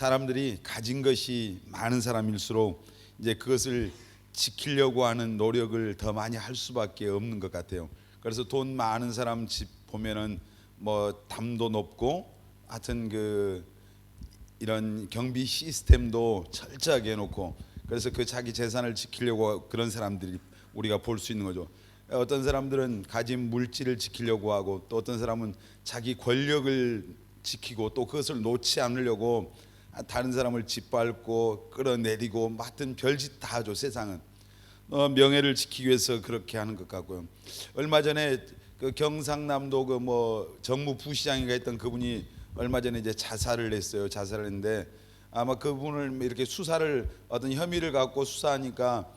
사람들이 가진 것이 많은 사람일수록 이제 그것을 지키려고 하는 노력을 더 많이 할 수밖에 없는 것 같아요. 그래서 돈 많은 사람 집 보면은 뭐 담도 높고 하여튼 이런 경비 시스템도 철저하게 해놓고, 그래서 그 자기 재산을 지키려고 그런 사람들이 우리가 볼 수 있는 거죠. 어떤 사람들은 가진 물질을 지키려고 하고, 또 어떤 사람은 자기 권력을 지키고, 또 그것을 놓지 않으려고 다른 사람을 짓밟고 끌어내리고 하여튼 별짓 다 하죠. 세상은 명예를 지키기 위해서 그렇게 하는 것 같고요. 얼마 전에 그 경상남도 정무부시장인가 했던 그분이 얼마 전에 이제 자살을 했어요. 자살을 했는데 아마 그분을 이렇게 수사를 어떤 혐의를 갖고 수사하니까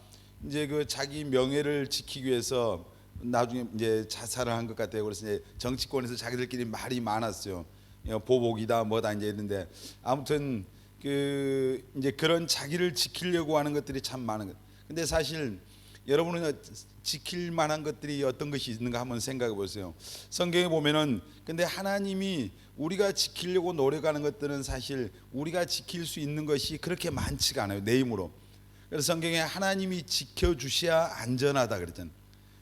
이제 그 자기 명예를 지키기 위해서 나중에 이제 자살을 한 것 같아요. 그래서 이제 정치권에서 자기들끼리 말이 많았어요. 보복이다 뭐다 이제 했는데, 아무튼 이제 그런 자기를 지키려고 하는 것들이 참 많은 것. 근데 사실 여러분은 지킬 만한 것들이 어떤 것이 있는가 한번 생각해 보세요. 성경에 보면은 근데 하나님이 우리가 지키려고 노력하는 것들은 사실 우리가 지킬 수 있는 것이 그렇게 많지가 않아요. 내 힘으로. 그래서 성경에 하나님이 지켜주셔야 안전하다 그랬잖아요.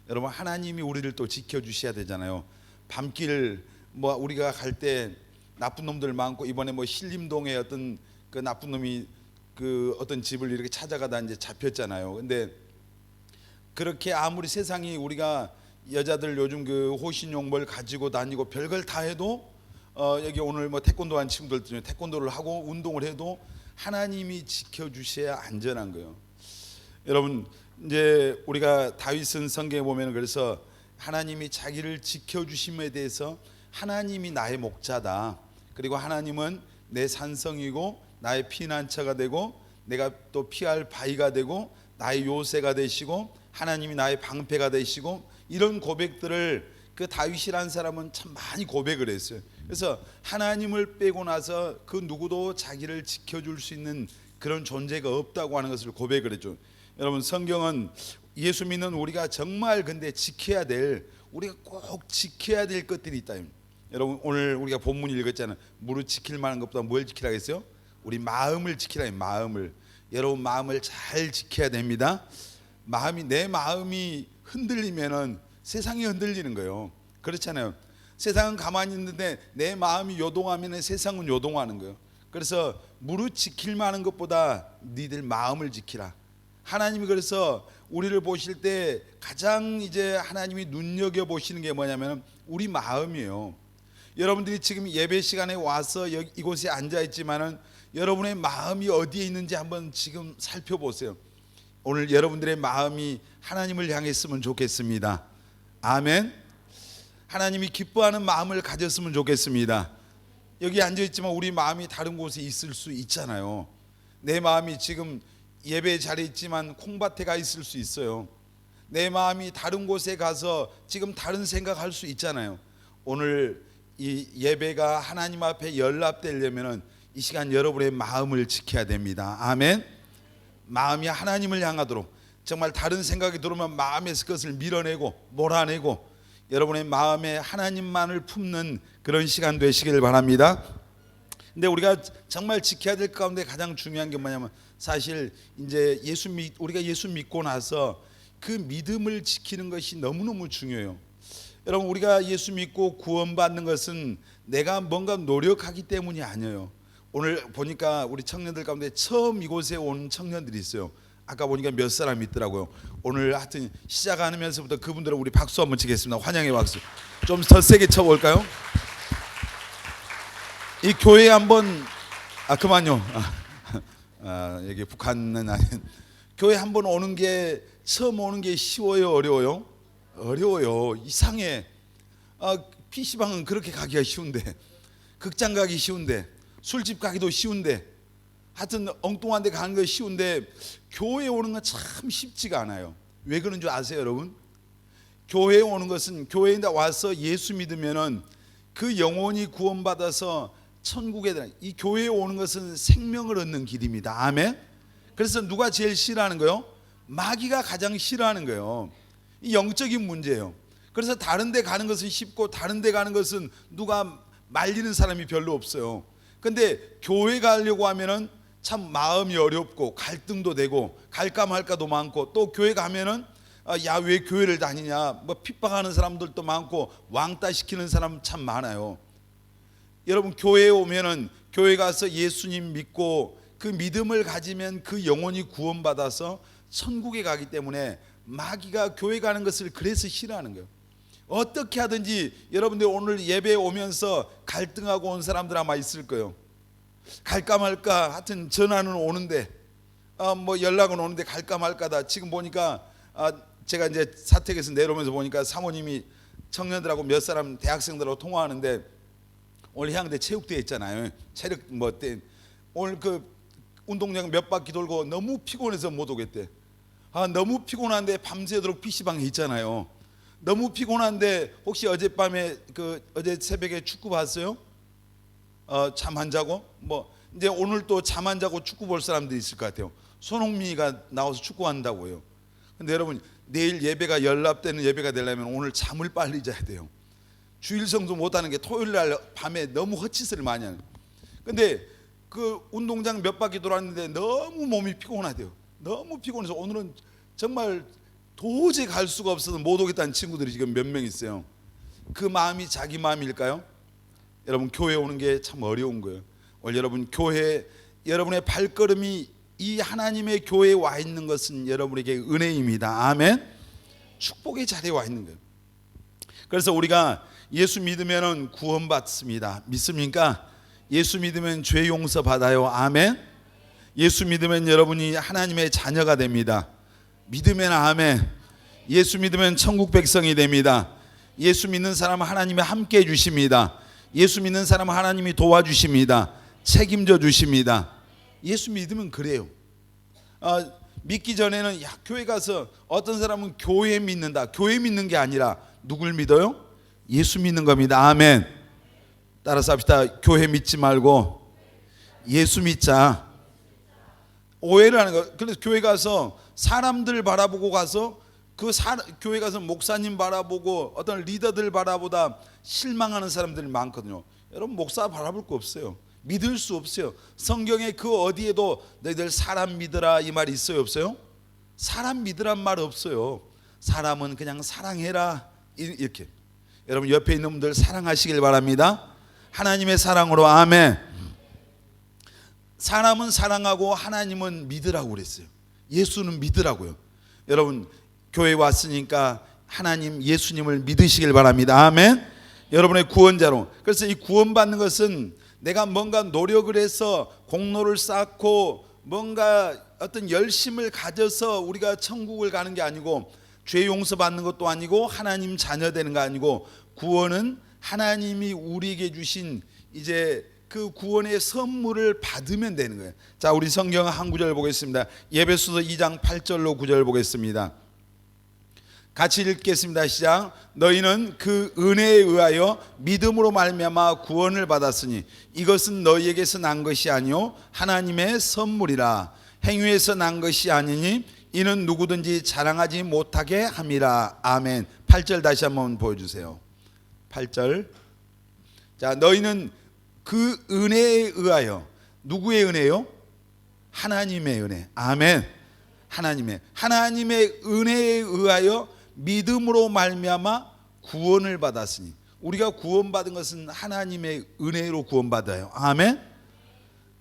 여러분, 하나님이 우리를 또 지켜주셔야 되잖아요. 밤길 우리가 갈 때 나쁜 놈들 많고, 이번에 신림동에 어떤 그 나쁜 놈이 그 어떤 집을 이렇게 찾아가다 이제 잡혔잖아요. 근데 그렇게 아무리 세상이 우리가 여자들 요즘 그 호신용벌 가지고 다니고 별걸 다 해도 여기 오늘 태권도 한 친구들 중에 태권도를 하고 운동을 해도 하나님이 지켜주셔야 안전한 거예요. 여러분, 이제 우리가 다윗은 성경에 보면 그래서 하나님이 자기를 지켜주심에 대해서 하나님이 나의 목자다, 그리고 하나님은 내 산성이고 나의 피난처가 되고 내가 또 피할 바위가 되고 나의 요새가 되시고 하나님이 나의 방패가 되시고, 이런 고백들을 그 다윗이라는 사람은 참 많이 고백을 했어요. 그래서 하나님을 빼고 나서 그 누구도 자기를 지켜줄 수 있는 그런 존재가 없다고 하는 것을 고백을 했죠. 여러분, 성경은 예수 믿는 우리가 정말 근데 지켜야 될, 우리가 꼭 지켜야 될 것들이 있다. 여러분, 오늘 우리가 본문 읽었잖아요. 무릇 지킬 만한 것보다 뭘 지키라고 했어요? 우리 마음을 지키라. 마음을. 여러분, 마음을 잘 지켜야 됩니다. 내 마음이 흔들리면은 세상이 흔들리는 거예요. 그렇잖아요. 세상은 가만히 있는데 내 마음이 요동하면 세상은 요동하는 거예요. 그래서 무릇 지킬 만한 것보다 니들 마음을 지키라. 하나님이 그래서 우리를 보실 때 가장 이제 하나님이 눈여겨 보시는 게 뭐냐면 우리 마음이에요. 여러분들이 지금 예배 시간에 와서 이곳에 앉아 있지만은 여러분의 마음이 어디에 있는지 한번 지금 살펴보세요. 오늘 여러분들의 마음이 하나님을 향했으면 좋겠습니다. 아멘. 하나님이 기뻐하는 마음을 가졌으면 좋겠습니다. 여기 앉아 있지만 우리 마음이 다른 곳에 있을 수 있잖아요. 내 마음이 지금 예배 자리에 있지만 콩밭에 가 있을 수 있어요. 내 마음이 다른 곳에 가서 지금 다른 생각할 수 있잖아요. 오늘 이 예배가 하나님 앞에 연락되려면은 이 시간 여러분의 마음을 지켜야 됩니다. 아멘. 마음이 하나님을 향하도록, 정말 다른 생각이 들어오면 마음에서 그것을 밀어내고 몰아내고 여러분의 마음에 하나님만을 품는 그런 시간 되시길 바랍니다. 근데 우리가 정말 지켜야 될 가운데 가장 중요한 게 뭐냐면, 사실 이제 우리가 예수 믿고 나서 그 믿음을 지키는 것이 너무너무 중요해요. 여러분, 우리가 예수 믿고 구원받는 것은 내가 뭔가 노력하기 때문이 아니에요. 오늘 보니까 우리 청년들 가운데 처음 이곳에 온 청년들이 있어요. 아까 보니까 몇 사람 있더라고요. 오늘 하여튼 시작하면서부터 그분들은 우리 박수 한번 치겠습니다. 환영의 박수. 좀 더 세게 쳐볼까요? 이 교회 한번 그만요. 여기 북한은 아닌, 교회 한번 오는 게 처음 오는 게 쉬워요, 어려워요? 어려워요. 이상해. PC방은 그렇게 가기가 쉬운데, 극장 가기 쉬운데, 술집 가기도 쉬운데, 하여튼 엉뚱한 데 가는 거 쉬운데 교회에 오는 건 참 쉽지가 않아요. 왜 그런 줄 아세요, 여러분? 교회에 오는 것은, 교회에 와서 예수 믿으면은 그 영혼이 구원받아서 천국에 들어가. 이 교회에 오는 것은 생명을 얻는 길입니다. 아멘. 그래서 누가 제일 싫어하는 거예요? 마귀가 가장 싫어하는 거예요. 이 영적인 문제예요. 그래서 다른 데 가는 것은 쉽고 다른 데 가는 것은 누가 말리는 사람이 별로 없어요. 근데 교회 가려고 하면은 참 마음이 어렵고 갈등도 되고 갈까 말까도 많고, 또 교회 가면은 야, 왜 교회를 다니냐, 뭐 핍박하는 사람들도 많고 왕따 시키는 사람 참 많아요. 여러분, 교회에 오면은 교회 가서 예수님 믿고 그 믿음을 가지면 그 영혼이 구원받아서 천국에 가기 때문에 마귀가 교회 가는 것을 그래서 싫어하는 거예요. 어떻게 하든지 여러분들 오늘 예배에 오면서 갈등하고 온 사람들 아마 있을 거예요. 갈까 말까, 하여튼 전화는 오는데 뭐 연락은 오는데 갈까 말까다. 지금 보니까 제가 이제 사택에서 내려오면서 보니까 사모님이 청년들하고 몇 사람 대학생들하고 통화하는데, 오늘 해양대 체육대회 있잖아요. 체력 뭐 때 오늘 그 운동장 몇 바퀴 돌고 너무 피곤해서 못 오겠대. 너무 피곤한데 밤새도록 PC방에 있잖아요. 너무 피곤한데 혹시 어젯밤에 어제 새벽에 축구 봤어요? 잠 안 자고 뭐 이제 오늘 또 잠 안 자고 축구 볼 사람들이 있을 것 같아요. 손흥민이가 나와서 축구한다고요. 근데 여러분, 내일 예배가 연락되는 예배가 되려면 오늘 잠을 빨리 자야 돼요. 주일 성수 못하는 게 토요일 날 밤에 너무 헛짓을 많이 하는. 근데 그 운동장 몇 바퀴 돌았는데 너무 몸이 피곤하대요. 너무 피곤해서 오늘은 정말 도저히 갈 수가 없어서 못 오겠다는 친구들이 지금 몇 명 있어요. 그 마음이 자기 마음일까요? 여러분, 교회 오는 게 참 어려운 거예요. 오늘 여러분, 교회, 여러분의 발걸음이 이 하나님의 교회에 와 있는 것은 여러분에게 은혜입니다. 아멘. 축복의 자리에 와 있는 거예요. 그래서 우리가 예수 믿으면 구원받습니다. 믿습니까? 예수 믿으면 죄 용서 받아요. 아멘. 예수 믿으면 여러분이 하나님의 자녀가 됩니다. 믿으면 아멘. 예수 믿으면 천국 백성이 됩니다. 예수 믿는 사람은 하나님이 함께 해 주십니다. 예수 믿는 사람은 하나님이 도와주십니다. 책임져 주십니다. 예수 믿으면 그래요. 믿기 전에는 교회 가서, 어떤 사람은 교회 믿는다. 교회 믿는 게 아니라 누굴 믿어요? 예수 믿는 겁니다. 아멘. 따라서 합시다. 교회 믿지 말고 예수 믿자. 오해를 하는 거. 그래서 교회 가서 사람들 바라보고 가서 교회 가서 목사님 바라보고 어떤 리더들 바라보다 실망하는 사람들이 많거든요. 여러분, 목사 바라볼 거 없어요. 믿을 수 없어요. 성경에 그 어디에도 너희들 사람 믿으라 이 말이 있어요, 없어요? 사람 믿으란 말 없어요. 사람은 그냥 사랑해라 이렇게. 여러분, 옆에 있는 분들 사랑하시길 바랍니다. 하나님의 사랑으로. 아멘. 사람은 사랑하고 하나님은 믿으라고 그랬어요. 예수는 믿으라고요. 여러분, 교회 왔으니까 하나님 예수님을 믿으시길 바랍니다. 아멘. 여러분의 구원자로. 그래서 이 구원받는 것은 내가 뭔가 노력을 해서 공로를 쌓고 뭔가 어떤 열심을 가져서 우리가 천국을 가는 게 아니고, 죄 용서받는 것도 아니고, 하나님 자녀 되는 거 아니고, 구원은 하나님이 우리에게 주신 이제 그 구원의 선물을 받으면 되는 거예요. 자, 우리 성경 한 구절 보겠습니다. 에베소서 2장 8절로 9절 보겠습니다. 같이 읽겠습니다. 시작. 너희는 그 은혜에 의하여 믿음으로 말미암아 구원을 받았으니 이것은 너희에게서 난 것이 아니요 하나님의 선물이라. 행위에서 난 것이 아니니 이는 누구든지 자랑하지 못하게 함이라. 아멘. 8절 다시 한번 보여주세요. 8절. 자, 너희는 그 은혜에 의하여. 누구의 은혜요? 하나님의 은혜. 아멘. 하나님의 은혜에 의하여 믿음으로 말미암아 구원을 받았으니. 우리가 구원받은 것은 하나님의 은혜로 구원받아요. 아멘.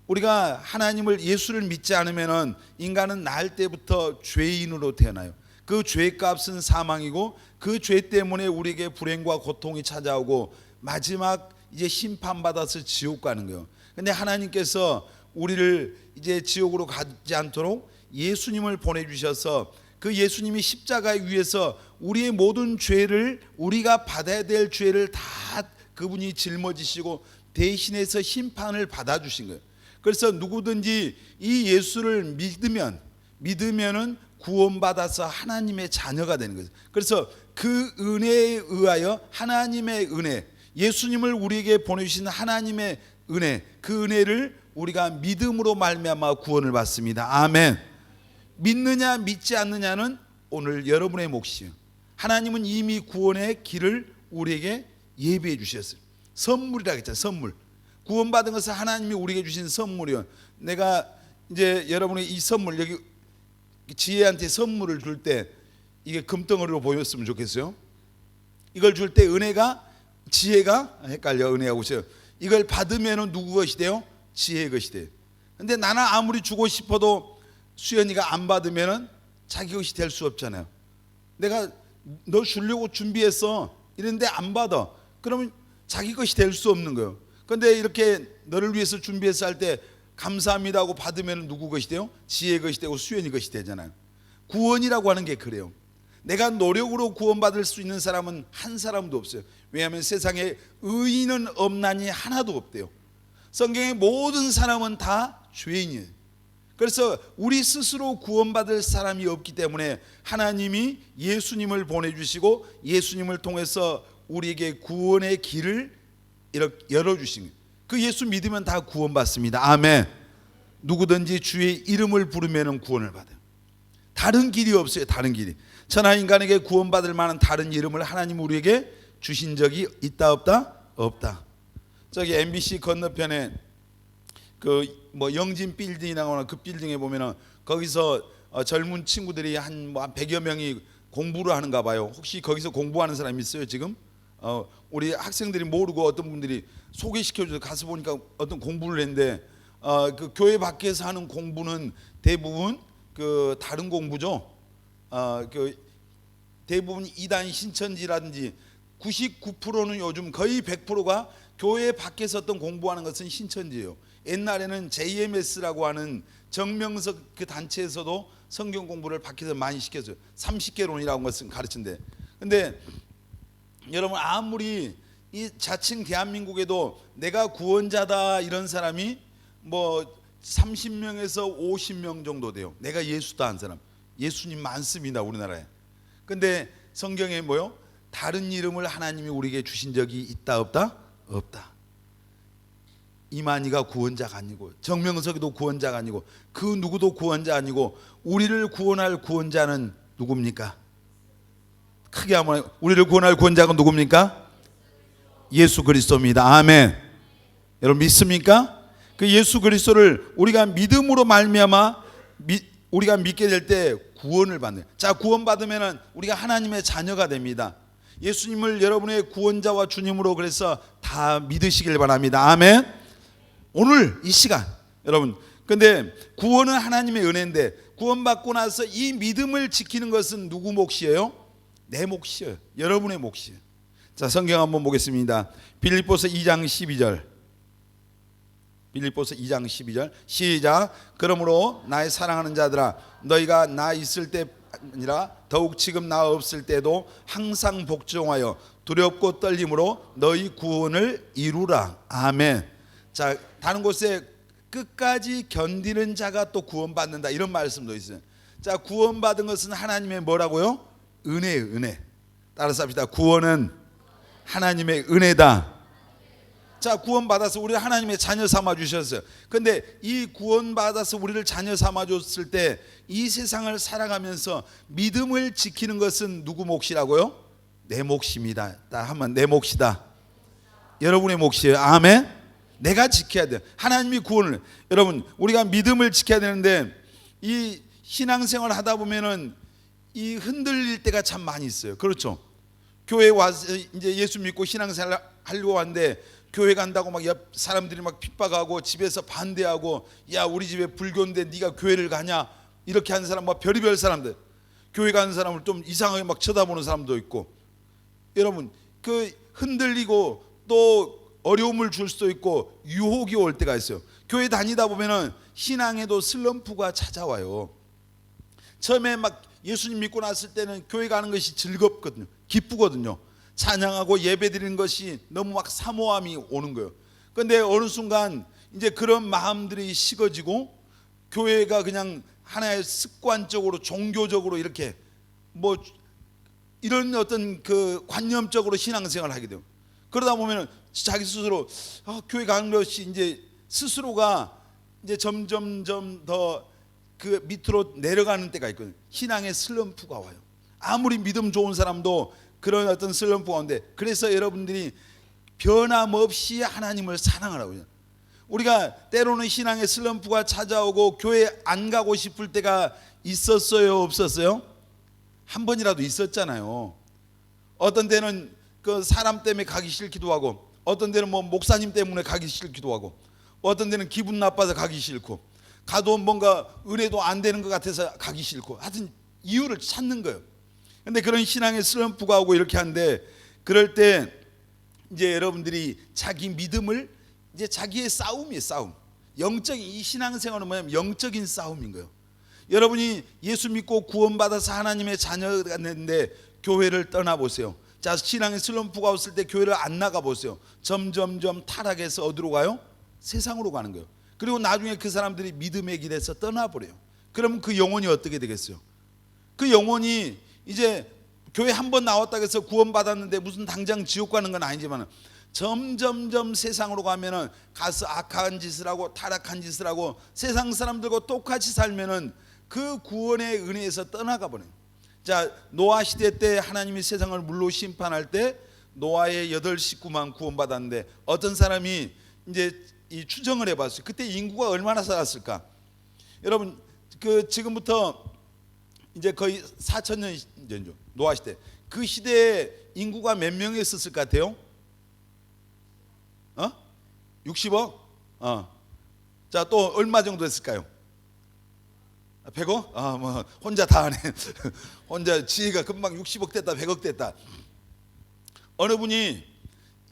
우리가 하나님을, 예수를 믿지 않으면 인간은 날 때부터 죄인으로 태어나요. 그 죄값은 사망이고 그 죄 때문에 우리에게 불행과 고통이 찾아오고 마지막 이제 심판받아서 지옥 가는 거예요. 근데 하나님께서 우리를 이제 지옥으로 가지 않도록 예수님을 보내주셔서, 그 예수님이 십자가에 위해서 우리의 모든 죄를, 우리가 받아야 될 죄를 다 그분이 짊어지시고 대신해서 심판을 받아주신 거예요. 그래서 누구든지 이 예수를 믿으면은 구원받아서 하나님의 자녀가 되는 거죠. 그래서 그 은혜에 의하여, 하나님의 은혜, 예수님을 우리에게 보내주신 하나님의 은혜, 그 은혜를 우리가 믿음으로 말미암아 구원을 받습니다. 아멘. 믿느냐 믿지 않느냐는 오늘 여러분의 몫이에요. 하나님은 이미 구원의 길을 우리에게 예비해 주셨어요. 선물이라고 했잖아요. 선물. 구원받은 것은 하나님이 우리에게 주신 선물이요. 내가 이제 여러분의 이 선물, 여기 지혜한테 선물을 줄 때 이게 금덩어리로 보였으면 좋겠어요. 이걸 줄 때 은혜가, 지혜가, 헷갈려, 은혜하고 있어요. 이걸 받으면 누구 것이 돼요? 지혜의 것이 돼요. 근데 나는 아무리 주고 싶어도 수연이가 안 받으면 자기 것이 될 수 없잖아요. 내가 너 주려고 준비했어 이런데 안 받아, 그러면 자기 것이 될 수 없는 거예요. 근데 이렇게 너를 위해서 준비해서 할 때 감사합니다 하고 받으면 누구 것이 돼요? 지혜의 것이 되고 수연이 것이 되잖아요. 구원이라고 하는 게 그래요. 내가 노력으로 구원받을 수 있는 사람은 한 사람도 없어요. 왜냐하면 세상에 의인은 없나니 하나도 없대요. 성경의 모든 사람은 다 죄인이에요. 그래서 우리 스스로 구원받을 사람이 없기 때문에 하나님이 예수님을 보내주시고 예수님을 통해서 우리에게 구원의 길을 이렇게 열어주신 거예요. 그 예수 믿으면 다 구원받습니다. 아멘. 누구든지 주의 이름을 부르면 구원을 받아요. 다른 길이 없어요. 다른 길이. 천하 인간에게 구원받을 만한 다른 이름을 하나님 우리에게 주신 적이 있다 없다? 없다. 저기 MBC 건너편에 그 뭐 영진 빌딩이라거나 그 빌딩에 보면은 거기서 젊은 친구들이 한 100여 명이 공부를 하는가 봐요. 혹시 거기서 공부하는 사람 있어요 지금? 우리 학생들이 모르고 어떤 분들이 소개시켜줘서 가서 보니까 어떤 공부를 했는데 그 교회 밖에서 하는 공부는 대부분 그 다른 공부죠. 그 대부분 이단 신천지라든지 99%는 요즘 거의 100%가 교회 밖에서 어떤 공부하는 것은 신천지예요. 옛날에는 JMS라고 하는 정명석 그 단체에서도 성경 공부를 밖에서 많이 시켰어요. 30개론이라는 것은 가르친대. 근데 여러분 아무리 이 자칭 대한민국에도 내가 구원자다 이런 사람이 뭐 30명에서 50명 정도 돼요. 내가 예수다 한 사람. 예수님 많습니다 우리나라에. 근데 성경에 뭐요? 다른 이름을 하나님이 우리에게 주신 적이 있다 없다? 없다. 이만희가 구원자가 아니고 정명석이도 구원자가 아니고 그 누구도 구원자 아니고 우리를 구원할 구원자는 누굽니까? 크게 한번, 우리를 구원할 구원자가 누굽니까? 예수 그리스도입니다. 아멘. 여러분 믿습니까? 그 예수 그리스도를 우리가 믿음으로 말미암아 우리가 믿게 될 때 구원을 받는. 자, 구원받으면 우리가 하나님의 자녀가 됩니다. 예수님을 여러분의 구원자와 주님으로 그래서 다 믿으시길 바랍니다. 아멘. 오늘 이 시간 여러분, 근데 구원은 하나님의 은혜인데 구원받고 나서 이 믿음을 지키는 것은 누구 몫이에요? 내 몫이에요. 여러분의 몫이에요. 자, 성경 한번 보겠습니다. 빌립보서 2장 12절. 빌립보서 2장 12절 시작. 그러므로 나의 사랑하는 자들아, 너희가 나 있을 때 아니라 더욱 지금 나 없을 때도 항상 복종하여 두렵고 떨림으로 너희 구원을 이루라. 아멘. 자, 다른 곳에 끝까지 견디는 자가 또 구원받는다 이런 말씀도 있어요. 자, 구원받은 것은 하나님의 뭐라고요? 은혜예요. 은혜. 따라서 합시다. 구원은 하나님의 은혜다. 자, 구원받아서 우리를 하나님의 자녀 삼아 주셨어요. 근데 이 구원받아서 우리를 자녀 삼아 줬을 때 이 세상을 살아가면서 믿음을 지키는 것은 누구 몫이라고요? 내 몫입니다. 한번 내 몫이다. 여러분의 몫이에요. 아멘. 내가 지켜야 돼요. 하나님이 구원을. 여러분 우리가 믿음을 지켜야 되는데 이 신앙생활 하다 보면은 이 흔들릴 때가 참 많이 있어요. 그렇죠? 교회 와서 이제 예수 믿고 신앙생활 하려고 하는데 교회 간다고 막 옆 사람들이 막 핍박하고 집에서 반대하고, 야 우리 집에 불교인데 네가 교회를 가냐 이렇게 하는 사람, 막 별의별 사람들, 교회 가는 사람을 좀 이상하게 막 쳐다보는 사람도 있고. 여러분 그 흔들리고 또 어려움을 줄 수도 있고 유혹이 올 때가 있어요. 교회 다니다 보면은 신앙에도 슬럼프가 찾아와요. 처음에 막 예수님 믿고 났을 때는 교회 가는 것이 즐겁거든요. 기쁘거든요. 찬양하고 예배드리는 것이 너무 막 사모함이 오는 거예요. 그런데 어느 순간 이제 그런 마음들이 식어지고 교회가 그냥 하나의 습관적으로 종교적으로 이렇게 뭐 이런 어떤 그 관념적으로 신앙생활을 하게 돼요. 그러다 보면은 자기 스스로 교회 가는 것이 이제 스스로가 이제 점점점 더 그 밑으로 내려가는 때가 있거든요. 신앙의 슬럼프가 와요. 아무리 믿음 좋은 사람도 그런 어떤 슬럼프가 오는데, 그래서 여러분들이 변함없이 하나님을 사랑하라고요. 우리가 때로는 신앙의 슬럼프가 찾아오고 교회 안 가고 싶을 때가 있었어요, 없었어요? 한 번이라도 있었잖아요. 어떤 때는 그 사람 때문에 가기 싫기도 하고, 어떤 때는 뭐 목사님 때문에 가기 싫기도 하고, 어떤 때는 기분 나빠서 가기 싫고, 가도 뭔가 은혜도 안 되는 것 같아서 가기 싫고, 하여튼 이유를 찾는 거예요. 근데 그런 신앙의 슬럼프가 오고 이렇게 하는데, 그럴 때 이제 여러분들이 자기 믿음을, 이제 자기의 싸움이에요, 싸움. 영적인, 이 신앙생활은 뭐냐면 영적인 싸움인 거예요. 여러분이 예수 믿고 구원받아서 하나님의 자녀가 됐는데 교회를 떠나보세요. 자, 신앙의 슬럼프가 왔을 때 교회를 안 나가보세요. 점점점 타락해서 어디로 가요? 세상으로 가는 거예요. 그리고 나중에 그 사람들이 믿음의 길에서 떠나버려요. 그러면 그 영혼이 어떻게 되겠어요? 그 영혼이 이제 교회 한 번 나왔다고 해서 구원받았는데 무슨 당장 지옥 가는 건 아니지만 점점점 세상으로 가면은 가서 악한 짓을 하고 타락한 짓을 하고 세상 사람들과 똑같이 살면은 그 구원의 은혜에서 떠나가 버려요. 자, 노아 시대 때 하나님이 세상을 물로 심판할 때 노아의 8 식구만 구원받았는데 어떤 사람이 이제 이 추정을 해봤어요. 그때 인구가 얼마나 살았을까? 여러분, 그 지금부터 이제 거의 4,000년 전죠. 노아 시대. 그 시대에 인구가 몇 명이었을 것 같아요? 60억? 자, 또 얼마 정도 됐을까요? 100억? 뭐 혼자 다 하네. 혼자 지혜가 금방 60억 됐다, 100억 됐다. 어느 분이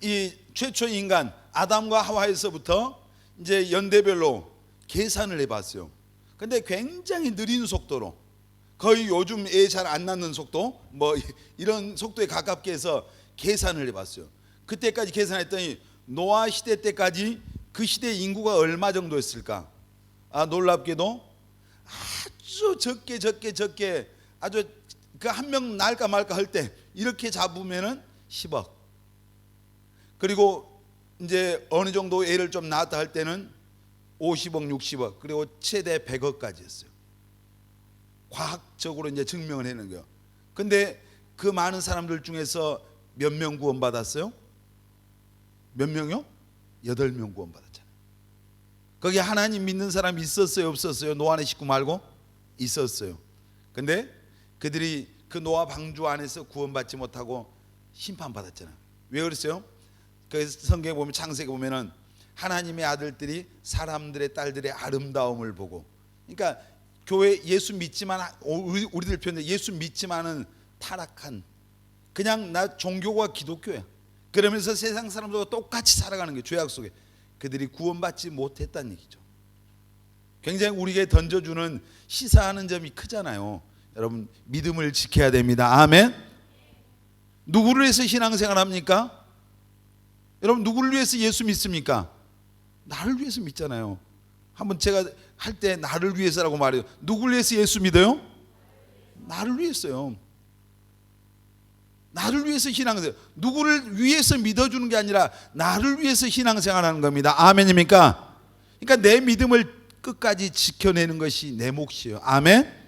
이 최초 인간 아담과 하와에서부터 이제 연대별로 계산을 해봤어요. 근데 굉장히 느린 속도로, 거의 요즘 애 잘 안 낳는 속도, 뭐 이런 속도에 가깝게 해서 계산을 해봤어요. 그때까지 계산했더니 노아 시대 때까지 그 시대 인구가 얼마 정도였을까? 놀랍게도 아주 적게 아주 그 한 명 날까 말까 할 때 이렇게 잡으면은 10억. 그리고 이제 어느 정도 애를 좀 낳았다 할 때는 50억, 60억, 그리고 최대 100억까지였어요. 과학적으로 이제 증명을 해낸 거예요. 근데 그 많은 사람들 중에서 몇 명 구원받았어요? 몇 명이요? 8명 구원받았잖아요. 거기 하나님 믿는 사람이 있었어요, 없었어요? 노아의 식구 말고? 있었어요. 근데 그들이 그 노아 방주 안에서 구원받지 못하고 심판받았잖아요. 왜 그랬어요? 그 성경에 보면, 창세기 보면은 하나님의 아들들이 사람들의 딸들의 아름다움을 보고, 그러니까 교회 예수 믿지만, 우리들 편에 예수 믿지만은 타락한, 그냥 나 종교가 기독교야, 그러면서 세상 사람들과 똑같이 살아가는 게 죄악 속에, 그들이 구원받지 못했다는 얘기죠. 굉장히 우리에게 던져주는, 시사하는 점이 크잖아요. 여러분, 믿음을 지켜야 됩니다. 아멘. 누구를 위해서 신앙생활 합니까? 여러분, 누구를 위해서 예수 믿습니까? 나를 위해서 믿잖아요. 한번 제가 할 때 나를 위해서라고 말해요. 누구를 위해서 예수 믿어요? 나를 위해서요. 나를 위해서 신앙생활, 누구를 위해서 믿어주는 게 아니라 나를 위해서 신앙생활하는 겁니다. 아멘입니까? 그러니까 내 믿음을 끝까지 지켜내는 것이 내 몫이에요. 아멘.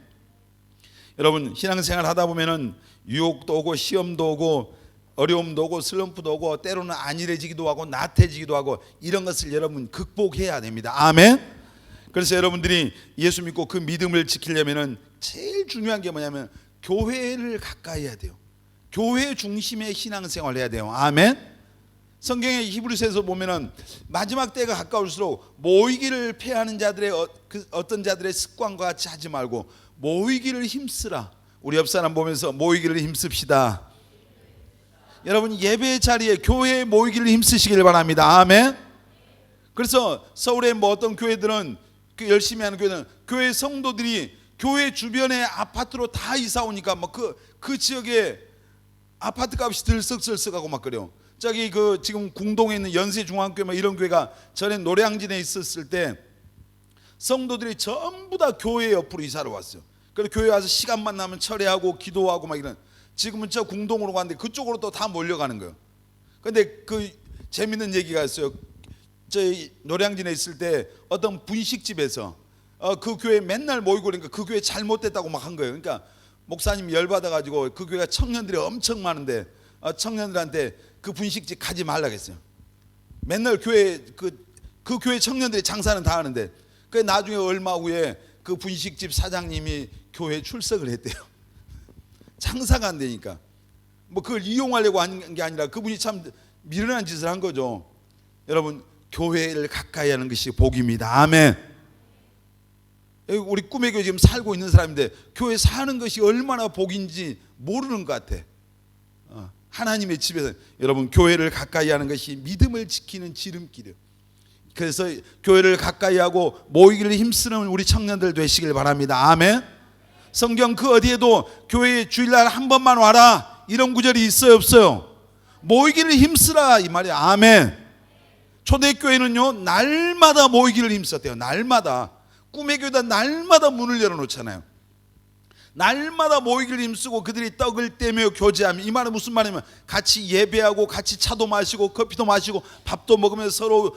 여러분, 신앙생활 하다 보면은 유혹도 오고 시험도 오고 어려움도 오고 슬럼프도 오고 때로는 안일해지기도 하고 나태해지기도 하고, 이런 것을 여러분 극복해야 됩니다. 아멘. 그래서 여러분들이 예수 믿고 그 믿음을 지키려면은 제일 중요한 게 뭐냐면 교회를 가까이 해야 돼요. 교회 중심의 신앙생활을 해야 돼요. 아멘. 성경의 히브리서에서 보면은 마지막 때가 가까울수록 모이기를 패하는 자들의 어떤 자들의 습관과 같이 하지 말고 모이기를 힘쓰라. 우리 옆 사람 보면서 모이기를 힘씁시다. 여러분, 예배 자리에 교회에 모이기를 힘쓰시길 바랍니다. 아멘. 그래서 서울의 뭐 어떤 교회들은, 그 열심히 하는 교회는 교회 성도들이 교회 주변에 아파트로 다 이사 오니까 막 그 지역에 아파트 값이 들썩들썩하고 막 그래요. 저기 그 지금 궁동에 있는 연세중앙교회 막 이런 교회가 전에 노량진에 있었을 때 성도들이 전부 다 교회 옆으로 이사를 왔어요. 그래서 교회 와서 시간만 나면 철회하고 기도하고 막 이런. 지금은 저 궁동으로 가는데 그쪽으로 또 다 몰려가는 거예요. 근데 그 재밌는 얘기가 있어요. 저 노량진에 있을 때 어떤 분식집에서 그 교회 맨날 모이고 그러니까 그 교회 잘못됐다고 막 한 거예요. 그러니까 목사님 열받아가지고, 그 교회가 청년들이 엄청 많은데 청년들한테 그 분식집 가지 말라고 했어요. 맨날 교회 그 그 교회 청년들이 장사는 다 하는데, 그 나중에 얼마 후에 그 분식집 사장님이 교회에 출석을 했대요. 장사가 안 되니까. 뭐 그걸 이용하려고 한 게 아니라 그분이 참 미련한 짓을 한 거죠. 여러분, 교회를 가까이 하는 것이 복입니다. 아멘. 우리 꿈의 교회 지금 살고 있는 사람인데 교회 사는 것이 얼마나 복인지 모르는 것 같아. 하나님의 집에서 여러분, 교회를 가까이 하는 것이 믿음을 지키는 지름길이에요. 그래서 교회를 가까이 하고 모이기를 힘쓰는 우리 청년들 되시길 바랍니다. 아멘. 성경 그 어디에도 교회에 주일날 한 번만 와라 이런 구절이 있어요, 없어요? 모이기를 힘쓰라 이 말이야. 아멘. 초대교회는요 날마다 모이기를 힘썼대요. 날마다. 꿈의 교회다 날마다 문을 열어놓잖아요. 날마다 모이기를 힘쓰고 그들이 떡을 떼며 교제하며, 이 말은 무슨 말이냐면 같이 예배하고 같이 차도 마시고 커피도 마시고 밥도 먹으면서 서로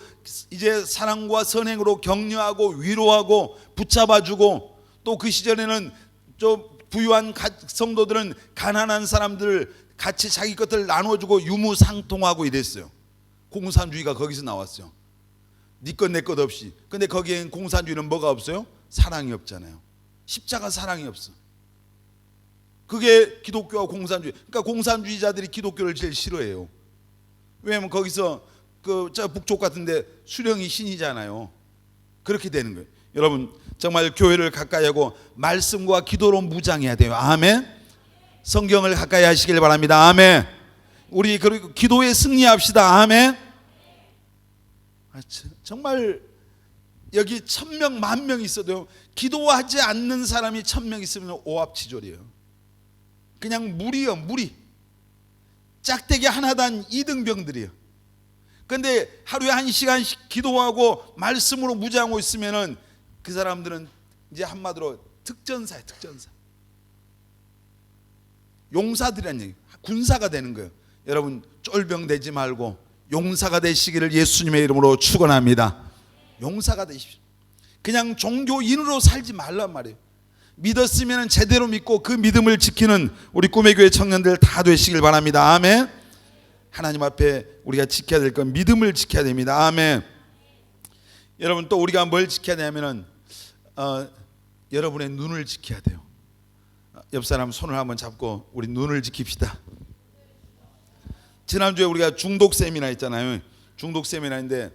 이제 사랑과 선행으로 격려하고 위로하고 붙잡아주고, 또 그 시절에는 좀 부유한 성도들은 가난한 사람들 같이 자기 것들 나눠주고 유무상통하고 이랬어요. 공산주의가 거기서 나왔어요. 네 것 내 것 없이. 근데 거기엔 공산주의는 뭐가 없어요? 사랑이 없잖아요. 십자가 사랑이 없어. 그게 기독교와 공산주의. 그러니까 공산주의자들이 기독교를 제일 싫어해요. 왜냐하면 거기서 저 북쪽 같은데 수령이 신이잖아요. 그렇게 되는 거예요. 여러분, 정말 교회를 가까이 하고 말씀과 기도로 무장해야 돼요. 아멘. 성경을 가까이 하시길 바랍니다. 아멘. 우리 그리고 기도에 승리합시다. 아멘. 정말 여기 1000명 10,000명 있어도 기도하지 않는 사람이 1000명 있으면 오합지졸이에요. 그냥 물이요, 물이. 짝대기 하나단 2등병들이에요. 근데 하루에 1시간씩 기도하고 말씀으로 무장하고 있으면은 그 사람들은 이제 한마디로 특전사예요, 특전사. 용사들이라는 얘기, 군사가 되는 거예요. 여러분, 쫄병 되지 말고 용사가 되시기를 예수님의 이름으로 축원합니다. 용사가 되십시오. 그냥 종교인으로 살지 말란 말이에요. 믿었으면 제대로 믿고 그 믿음을 지키는 우리 꿈의 교회 청년들 다 되시길 바랍니다. 아멘. 하나님 앞에 우리가 지켜야 될 건 믿음을 지켜야 됩니다. 아멘. 여러분, 또 우리가 뭘 지켜야 되냐면은 여러분의 눈을 지켜야 돼요. 옆 사람 손을 한번 잡고 우리 눈을 지킵시다. 지난주에 우리가 중독 세미나 했잖아요. 중독 세미나인데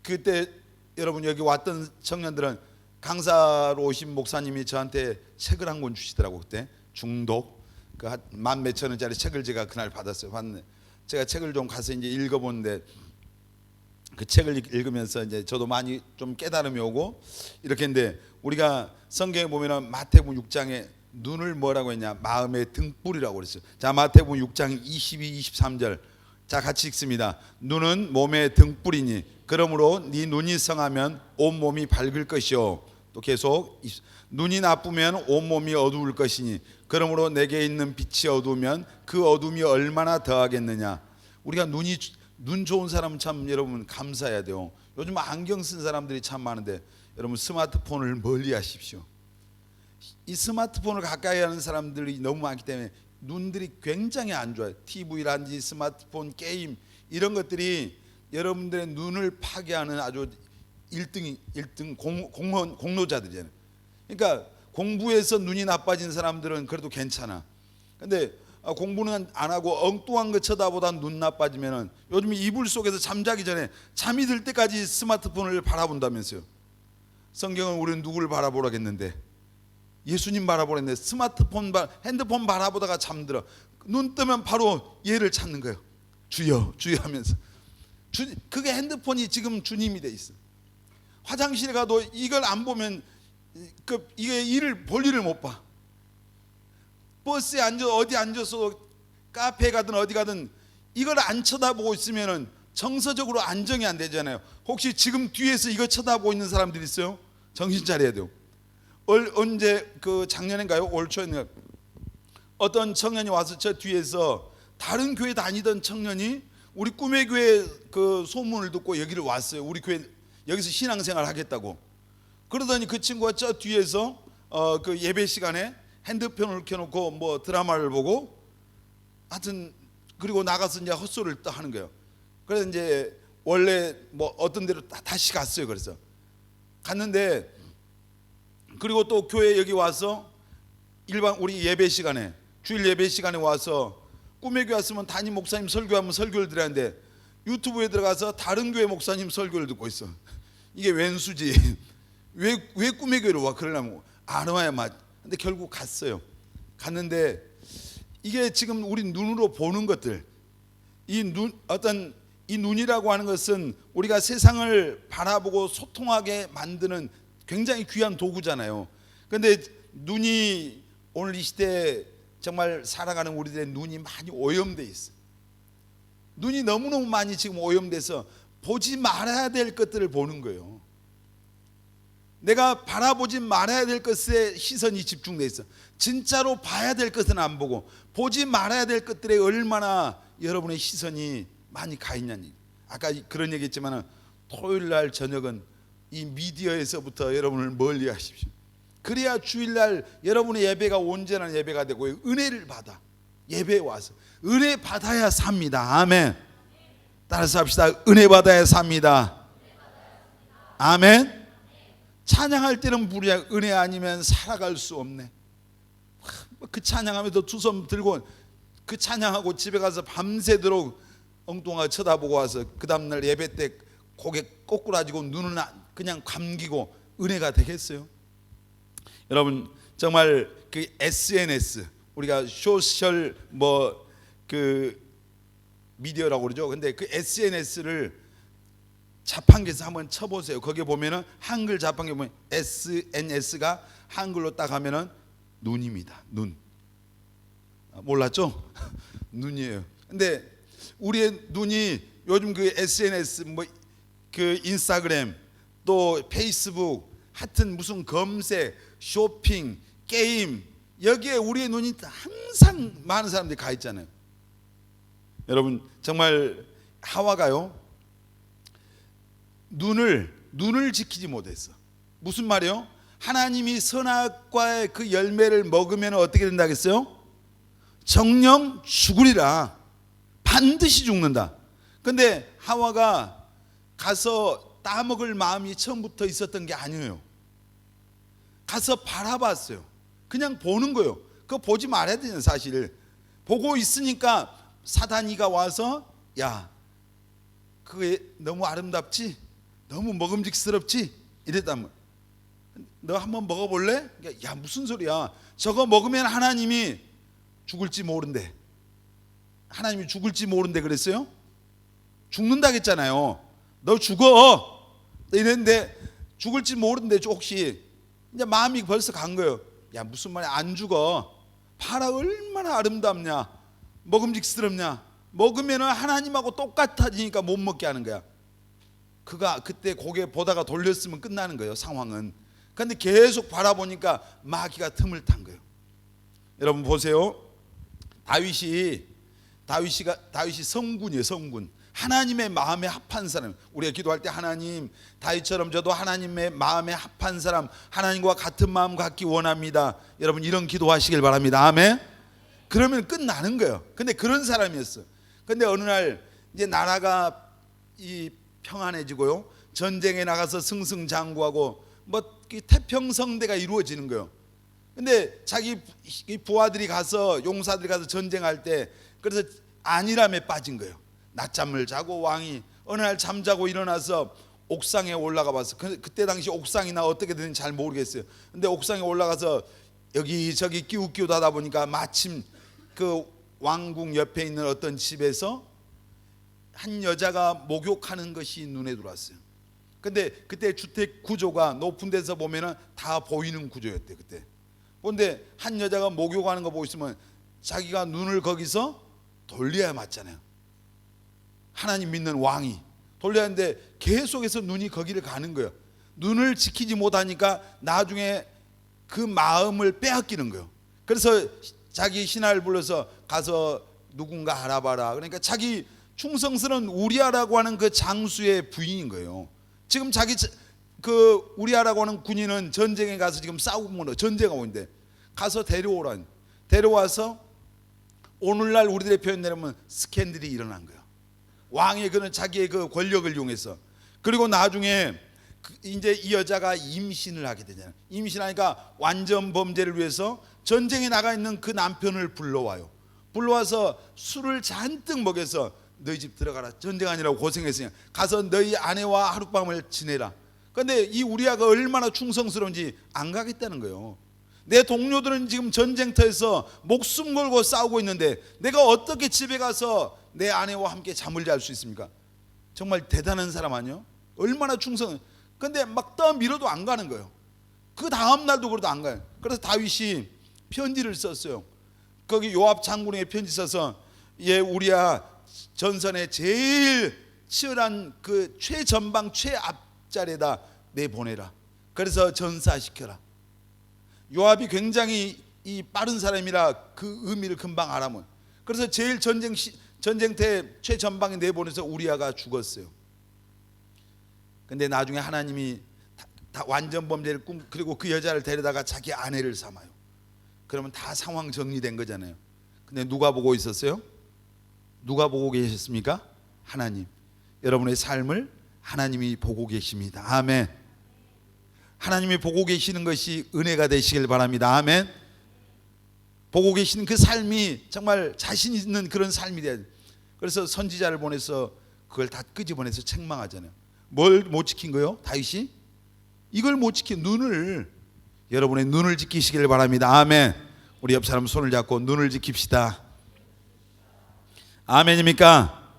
그때 여러분 여기 왔던 청년들은 강사로 오신 목사님이 저한테 책을 한 권 주시더라고. 그때 중독 그 만 몇천 원짜리 책을 제가 그날 받았어요. 봤는데 제가 책을 좀 가서 이제 읽어보는데 그 책을 읽으면서 이제 저도 많이 좀 깨달음이 오고 이렇게 했는데, 우리가 성경에 보면은 마태복음 6장에 눈을 뭐라고 했냐? 마음의 등불이라고 그랬어요. 자, 마태복음 6장 22, 23절. 자, 같이 읽습니다. 눈은 몸의 등불이니 그러므로 네 눈이 성하면 온 몸이 밝을 것이요. 또 계속 눈이 나쁘면 온 몸이 어두울 것이니 그러므로 내게 있는 빛이 어두우면 그 어둠이 얼마나 더하겠느냐. 우리가 눈 좋은 사람은 참 여러분 감사해야 돼요. 요즘 안경 쓴 사람들이 참 많은데 여러분 스마트폰을 멀리 하십시오. 이 스마트폰을 가까이 하는 사람들이 너무 많기 때문에 눈들이 굉장히 안 좋아요. TV라든지 스마트폰, 게임 이런 것들이 여러분들의 눈을 파괴하는 아주 1등 공로자들이잖아요. 그러니까 공부해서 눈이 나빠진 사람들은 그래도 괜찮아. 근데 공부는 안 하고 엉뚱한 거 쳐다보다 눈 나빠지면은 요즘 이불 속에서 잠자기 전에 잠이 들 때까지 스마트폰을 바라본다면서요. 성경은 우리는 누구를 바라보라겠는데? 예수님 바라보랬는데 핸드폰 바라보다가 잠들어. 눈 뜨면 바로 얘를 찾는 거예요. 주여 주여 하면서. 그게 핸드폰이 지금 주님이 돼 있어. 화장실에 가도 이걸 안 보면 이게 일을 볼 일을 못 봐. 버스에 어디 앉아서 카페에 가든 어디 가든 이걸 안 쳐다보고 있으면은 정서적으로 안정이 안 되잖아요. 혹시 지금 뒤에서 이거 쳐다보고 있는 사람들 있어요? 정신 차려야 돼요. 언제 작년인가요? 올 초인가 어떤 청년이 와서 저 뒤에서 다른 교회 다니던 청년이 우리 꿈의 교회 그 소문을 듣고 여기를 왔어요. 우리 교회 여기서 신앙생활 하겠다고. 그러더니 그 친구가 저 뒤에서 그 예배 시간에 핸드폰을 켜놓고 뭐 드라마를 보고 하여튼 그리고 나가서 이제 헛소리를 또 하는 거예요. 그래서 이제 원래 뭐 어떤 데로 다시 갔어요. 그래서 갔는데, 그리고 또 교회 여기 와서 일반 우리 예배 시간에, 주일 예배 시간에 와서 꿈의 교회 왔으면 담임 목사님 설교하면 설교를 들었는데 유튜브에 들어가서 다른 교회 목사님 설교를 듣고 있어. 이게 웬수지? 왜 꿈의 교회로 와? 그러려면 안 와야 맞. 근데 결국 갔어요. 갔는데 이게 지금 우리 눈으로 보는 것들, 어떤 이 눈이라고 하는 것은 우리가 세상을 바라보고 소통하게 만드는 굉장히 귀한 도구잖아요. 그런데 눈이 오늘 이 시대에 정말 살아가는 우리들의 눈이 많이 오염돼 있어. 눈이 너무너무 많이 지금 오염돼서 보지 말아야 될 것들을 보는 거예요. 내가 바라보지 말아야 될 것에 시선이 집중돼 있어. 진짜로 봐야 될 것은 안 보고 보지 말아야 될 것들에 얼마나 여러분의 시선이 많이 가 있냐는 얘기. 아까 그런 얘기 했지만 토요일 날 저녁은 이 미디어에서부터 여러분을 멀리 하십시오. 그래야 주일날 여러분의 예배가 온전한 예배가 되고 은혜를 받아. 예배에 와서 은혜 받아야 삽니다. 아멘. 따라서 합시다. 은혜 받아야 삽니다. 아멘. 찬양할 때는 부르야. 은혜 아니면 살아갈 수 없네. 그 찬양하면서 두 손 들고 그 찬양하고 집에 가서 밤새도록 엉뚱하게 쳐다보고 와서 그 다음날 예배 때 고개 꼬꾸라지고 눈은 그냥 감기고 은혜가 되겠어요? 여러분 정말 그 SNS, 우리가 소셜 그 미디어라고 그러죠. 근데 그 SNS를 자판기에서 한번 쳐보세요. 거기에 보면은 한글 자판기 보면 SNS가 한글로 딱 하면은 눈입니다. 눈. 몰랐죠? 눈이에요. 근데 우리의 눈이 요즘 그 SNS 그 인스타그램 또 페이스북 하여튼 무슨 검색, 쇼핑, 게임 여기에 우리의 눈이 항상 많은 사람들이 가 있잖아요. 여러분 정말 하와가요 눈을 지키지 못했어. 무슨 말이요? 하나님이 선악과의 그 열매를 먹으면 어떻게 된다겠어요? 정령 죽으리라. 반드시 죽는다. 근데 하와가 가서 따먹을 마음이 처음부터 있었던 게 아니에요. 가서 바라봤어요. 그냥 보는 거예요. 그거 보지 말아야 되는 사실. 보고 있으니까 사단이가 와서 야 그게 너무 아름답지? 너무 먹음직스럽지? 이랬다면 너 한번 먹어볼래? 야 무슨 소리야. 저거 먹으면 하나님이 죽을지 모른대. 하나님이 죽을지 모른대 그랬어요? 죽는다 했잖아요. 너 죽어 이랬는데 죽을지 모른대. 혹시 이제 마음이 벌써 간 거예요. 야 무슨 말이야. 안 죽어. 봐라 얼마나 아름답냐 먹음직스럽냐. 먹으면 하나님하고 똑같아지니까 못 먹게 하는 거야. 그가 그때 고개 보다가 돌렸으면 끝나는 거예요. 상황은. 그런데 계속 바라보니까 마귀가 틈을 탄 거예요. 여러분 보세요. 다윗이 성군이에요. 성군. 하나님의 마음에 합한 사람. 우리가 기도할 때 하나님 다윗처럼 저도 하나님의 마음에 합한 사람, 하나님과 같은 마음 갖기 원합니다. 여러분 이런 기도하시길 바랍니다. 아멘. 그러면 끝나는 거예요. 근데 그런 사람이었어. 근데 어느 날 이제 나라가 이 평안해지고요. 전쟁에 나가서 승승장구하고 태평성대가 이루어지는 거예요. 근데 자기 부하들이 가서 용사들이 가서 전쟁할 때 그래서 안일함에 빠진 거예요. 낮잠을 자고 왕이 어느 날 잠자고 일어나서 옥상에 올라가 봤어. 그때 당시 옥상이나 어떻게 되는지 잘 모르겠어요. 근데 옥상에 올라가서 여기저기 끼우끼우하다 보니까 마침 그 왕궁 옆에 있는 어떤 집에서 한 여자가 목욕하는 것이 눈에 들어왔어요. 근데 그때 주택 구조가 높은 데서 보면은 다 보이는 구조였대 그때. 그런데 한 여자가 목욕하는 거 보고 있으면 자기가 눈을 거기서 돌려야 맞잖아요. 하나님 믿는 왕이 돌려야 하는데 계속해서 눈이 거기를 가는 거예요. 눈을 지키지 못하니까 나중에 그 마음을 빼앗기는 거예요. 그래서 자기 신하를 불러서 가서 누군가 알아봐라. 그러니까 자기 충성스러운 우리아라고 하는 그 장수의 부인인 거예요. 지금 자기 그 우리아라고 하는 군인은 전쟁에 가서 지금 싸우고 전쟁하고 있는데 가서 데려오라니. 데려와서 오늘날 우리들의 표현 내려면 스캔들이 일어난 거예요. 왕의 그런 자기의 그 권력을 이용해서. 그리고 나중에 이제 이 여자가 임신을 하게 되잖아요. 임신하니까 완전 범죄를 위해서 전쟁에 나가 있는 그 남편을 불러와요. 불러와서 술을 잔뜩 먹여서 너희 집 들어가라. 전쟁 아니라고 고생했으니까 가서 너희 아내와 하룻밤을 지내라. 그런데 이 우리아가 얼마나 충성스러운지 안 가겠다는 거예요. 내 동료들은 지금 전쟁터에서 목숨 걸고 싸우고 있는데 내가 어떻게 집에 가서 내 아내와 함께 잠을 잘 수 있습니까? 정말 대단한 사람 아니요? 얼마나 충성. 근데 막 떠밀어도 안 가는 거예요. 그 다음 날도 그래도 안 가요. 그래서 다윗이 편지를 썼어요. 거기 요압 장군에게 편지 써서 예, 우리야 전선에 제일 치열한 그 최전방 최앞자리에다 내보내라. 그래서 전사시켜라. 요압이 굉장히 이 빠른 사람이라 그 의미를 금방 알아먹어요. 그래서 제일 전쟁터에 최전방에 내보내서 우리아가 죽었어요. 근데 나중에 하나님이 다 완전 범죄를 그리고 그 여자를 데려다가 자기 아내를 삼아요. 그러면 다 상황 정리된 거잖아요. 근데 누가 보고 있었어요? 누가 보고 계셨습니까? 하나님. 여러분의 삶을 하나님이 보고 계십니다. 아멘. 하나님이 보고 계시는 것이 은혜가 되시길 바랍니다. 아멘. 보고 계시는 그 삶이 정말 자신 있는 그런 삶이 돼야 돼요. 그래서 선지자를 보내서 그걸 다 끄집어내서 책망하잖아요. 뭘 못 지킨 거요? 다윗이? 이걸 못 지킨 눈을, 여러분의 눈을 지키시길 바랍니다. 아멘. 우리 옆 사람 손을 잡고 눈을 지킵시다. 아멘입니까?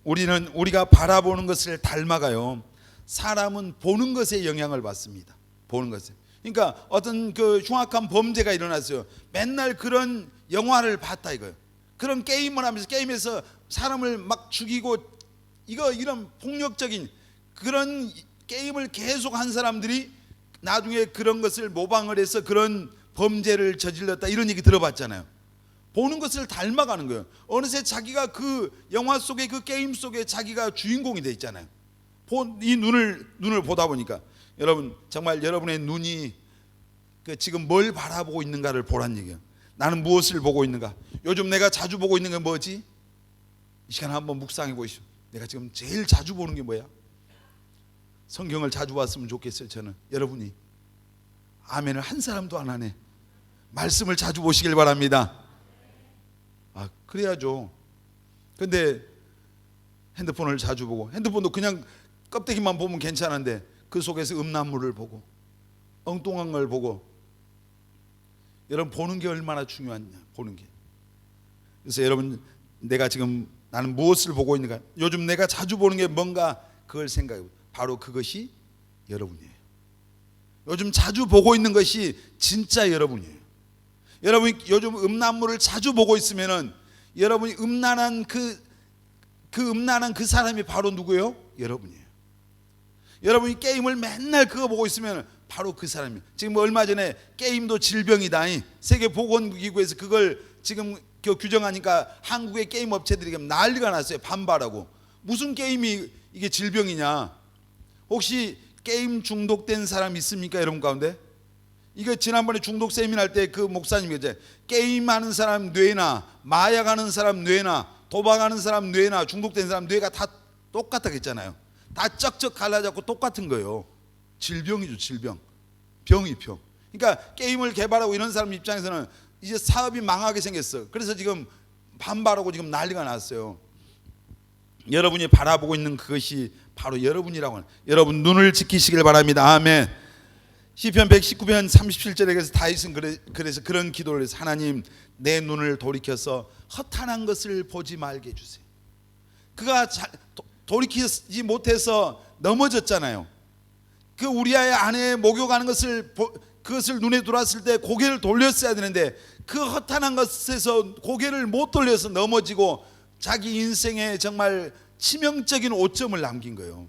우리가 바라보는 것을 닮아가요. 사람은 보는 것에 영향을 받습니다. 보는 것에. 그러니까 어떤 그 흉악한 범죄가 일어났어요. 맨날 그런 영화를 봤다 이거예요. 그런 게임을 하면서 게임에서 사람을 막 죽이고 이런 폭력적인 그런 게임을 계속 한 사람들이 나중에 그런 것을 모방을 해서 그런 범죄를 저질렀다 이런 얘기 들어봤잖아요. 보는 것을 닮아가는 거예요. 어느새 자기가 그 영화 속에 그 게임 속에 자기가 주인공이 돼 있잖아요. 이 눈을 보다 보니까 여러분 정말 여러분의 눈이 지금 뭘 바라보고 있는가를 보란 얘기예요. 나는 무엇을 보고 있는가? 요즘 내가 자주 보고 있는 게 뭐지? 이 시간에 한번 묵상해 보시오. 내가 지금 제일 자주 보는 게 뭐야? 성경을 자주 봤으면 좋겠어요. 저는 여러분이 아멘을 한 사람도 안 하네. 말씀을 자주 보시길 바랍니다. 그래야죠. 근데 핸드폰을 자주 보고, 핸드폰도 그냥 껍데기만 보면 괜찮은데 그 속에서 음란물을 보고 엉뚱한 걸 보고. 여러분 보는 게 얼마나 중요하냐. 보는 게. 그래서 여러분 내가 지금 나는 무엇을 보고 있는가? 요즘 내가 자주 보는 게 뭔가 그걸 생각해. 바로 그것이 여러분이에요. 요즘 자주 보고 있는 것이 진짜 여러분이에요. 여러분이 요즘 음란물을 자주 보고 있으면은 여러분이 음란한 그 사람이 바로 누구예요? 여러분이에요. 여러분이 게임을 맨날 그거 보고 있으면 바로 그 사람이에요. 지금 얼마 전에 게임도 질병이다. 세계보건기구에서 그걸 지금 규정하니까 한국의 게임 업체들이 난리가 났어요. 반발하고. 무슨 게임이 이게 질병이냐? 혹시 게임 중독된 사람 있습니까? 여러분 가운데? 이거 지난번에 중독 세미나 할 때 그 목사님이 이제 게임하는 사람 뇌나 마약하는 사람 뇌나 도박하는 사람 뇌나 중독된 사람 뇌가 다 똑같다고 했잖아요. 다 쩍쩍 갈라졌고 똑같은 거예요. 질병이죠. 질병. 병이 병. 그러니까 게임을 개발하고 이런 사람 입장에서는 이제 사업이 망하게 생겼어. 그래서 지금 반발하고 지금 난리가 났어요. 여러분이 바라보고 있는 그것이 바로 여러분이라고 하는, 여러분 눈을 지키시길 바랍니다. 아멘. 시편 119편 37절에 그래서 다윗은 그래서 그런 기도를 해서 하나님 내 눈을 돌이켜서 허탄한 것을 보지 말게 해주세요. 그가 돌이키지 못해서 넘어졌잖아요. 그 우리아의 아내의 목욕하는 그것을 눈에 들어왔을 때 고개를 돌렸어야 되는데 그 허탄한 것에서 고개를 못 돌려서 넘어지고 자기 인생에 정말 치명적인 오점을 남긴 거예요.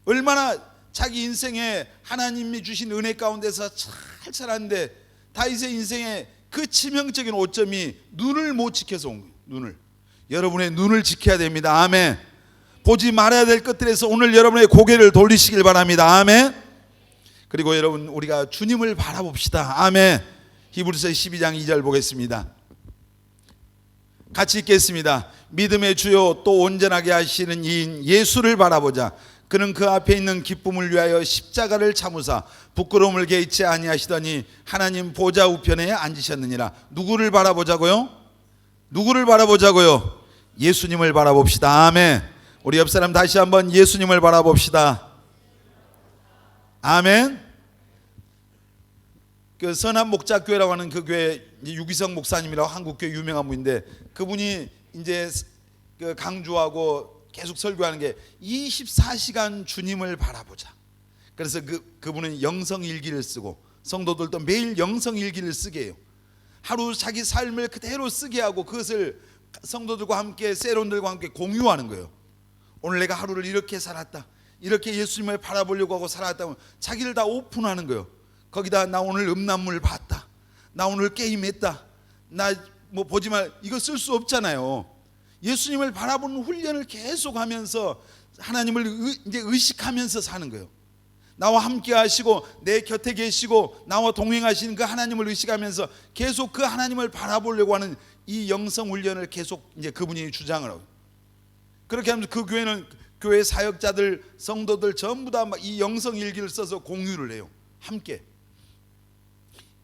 얼마나 자기 인생에 하나님이 주신 은혜 가운데서 잘 살았는데 다윗의 인생에 그 치명적인 오점이 눈을 못 지켜서 온 거예요. 여러분의 눈을 지켜야 됩니다. 아멘. 보지 말아야 될 것들에서 오늘 여러분의 고개를 돌리시길 바랍니다. 아멘. 그리고 여러분 우리가 주님을 바라봅시다. 아멘. 히브리서 12장 2절 보겠습니다. 같이 읽겠습니다. 믿음의 주요 또 온전하게 하시는 이인 예수를 바라보자. 그는 그 앞에 있는 기쁨을 위하여 십자가를 참으사 부끄러움을 개의치 아니하시더니 하나님 보좌 우편에 앉으셨느니라. 누구를 바라보자고요? 누구를 바라보자고요? 예수님을 바라봅시다. 아멘. 우리 옆 사람 다시 한번 예수님을 바라봅시다. 아멘. 그 선한 목자교회라고 하는 그 교회, 유기성 목사님이라고 한국교회 유명한 분인데, 그분이 이제 그 강조하고 계속 설교하는 게 24시간 주님을 바라보자. 그래서 그분은 영성일기를 쓰고 성도들도 매일 영성일기를 쓰게 해요. 하루 자기 삶을 그대로 쓰게 하고 그것을 성도들과 함께, 세론들과 함께 공유하는 거예요. 오늘 내가 하루를 이렇게 살았다, 이렇게 예수님을 바라보려고 하고 살았다면 자기를 다 오픈하는 거예요. 거기다 나 오늘 음란물 봤다, 나 오늘 게임했다, 나 뭐 보지 말, 이거 쓸 수 없잖아요. 예수님을 바라보는 훈련을 계속하면서 하나님을 이제 의식하면서 사는 거예요. 나와 함께 하시고 내 곁에 계시고 나와 동행하시는 그 하나님을 의식하면서 계속 그 하나님을 바라보려고 하는 이 영성 훈련을 계속 이제 그분이 주장을 하고, 그렇게 하면서 그 교회는 교회 사역자들, 성도들 전부 다 이 영성 일기를 써서 공유를 해요. 함께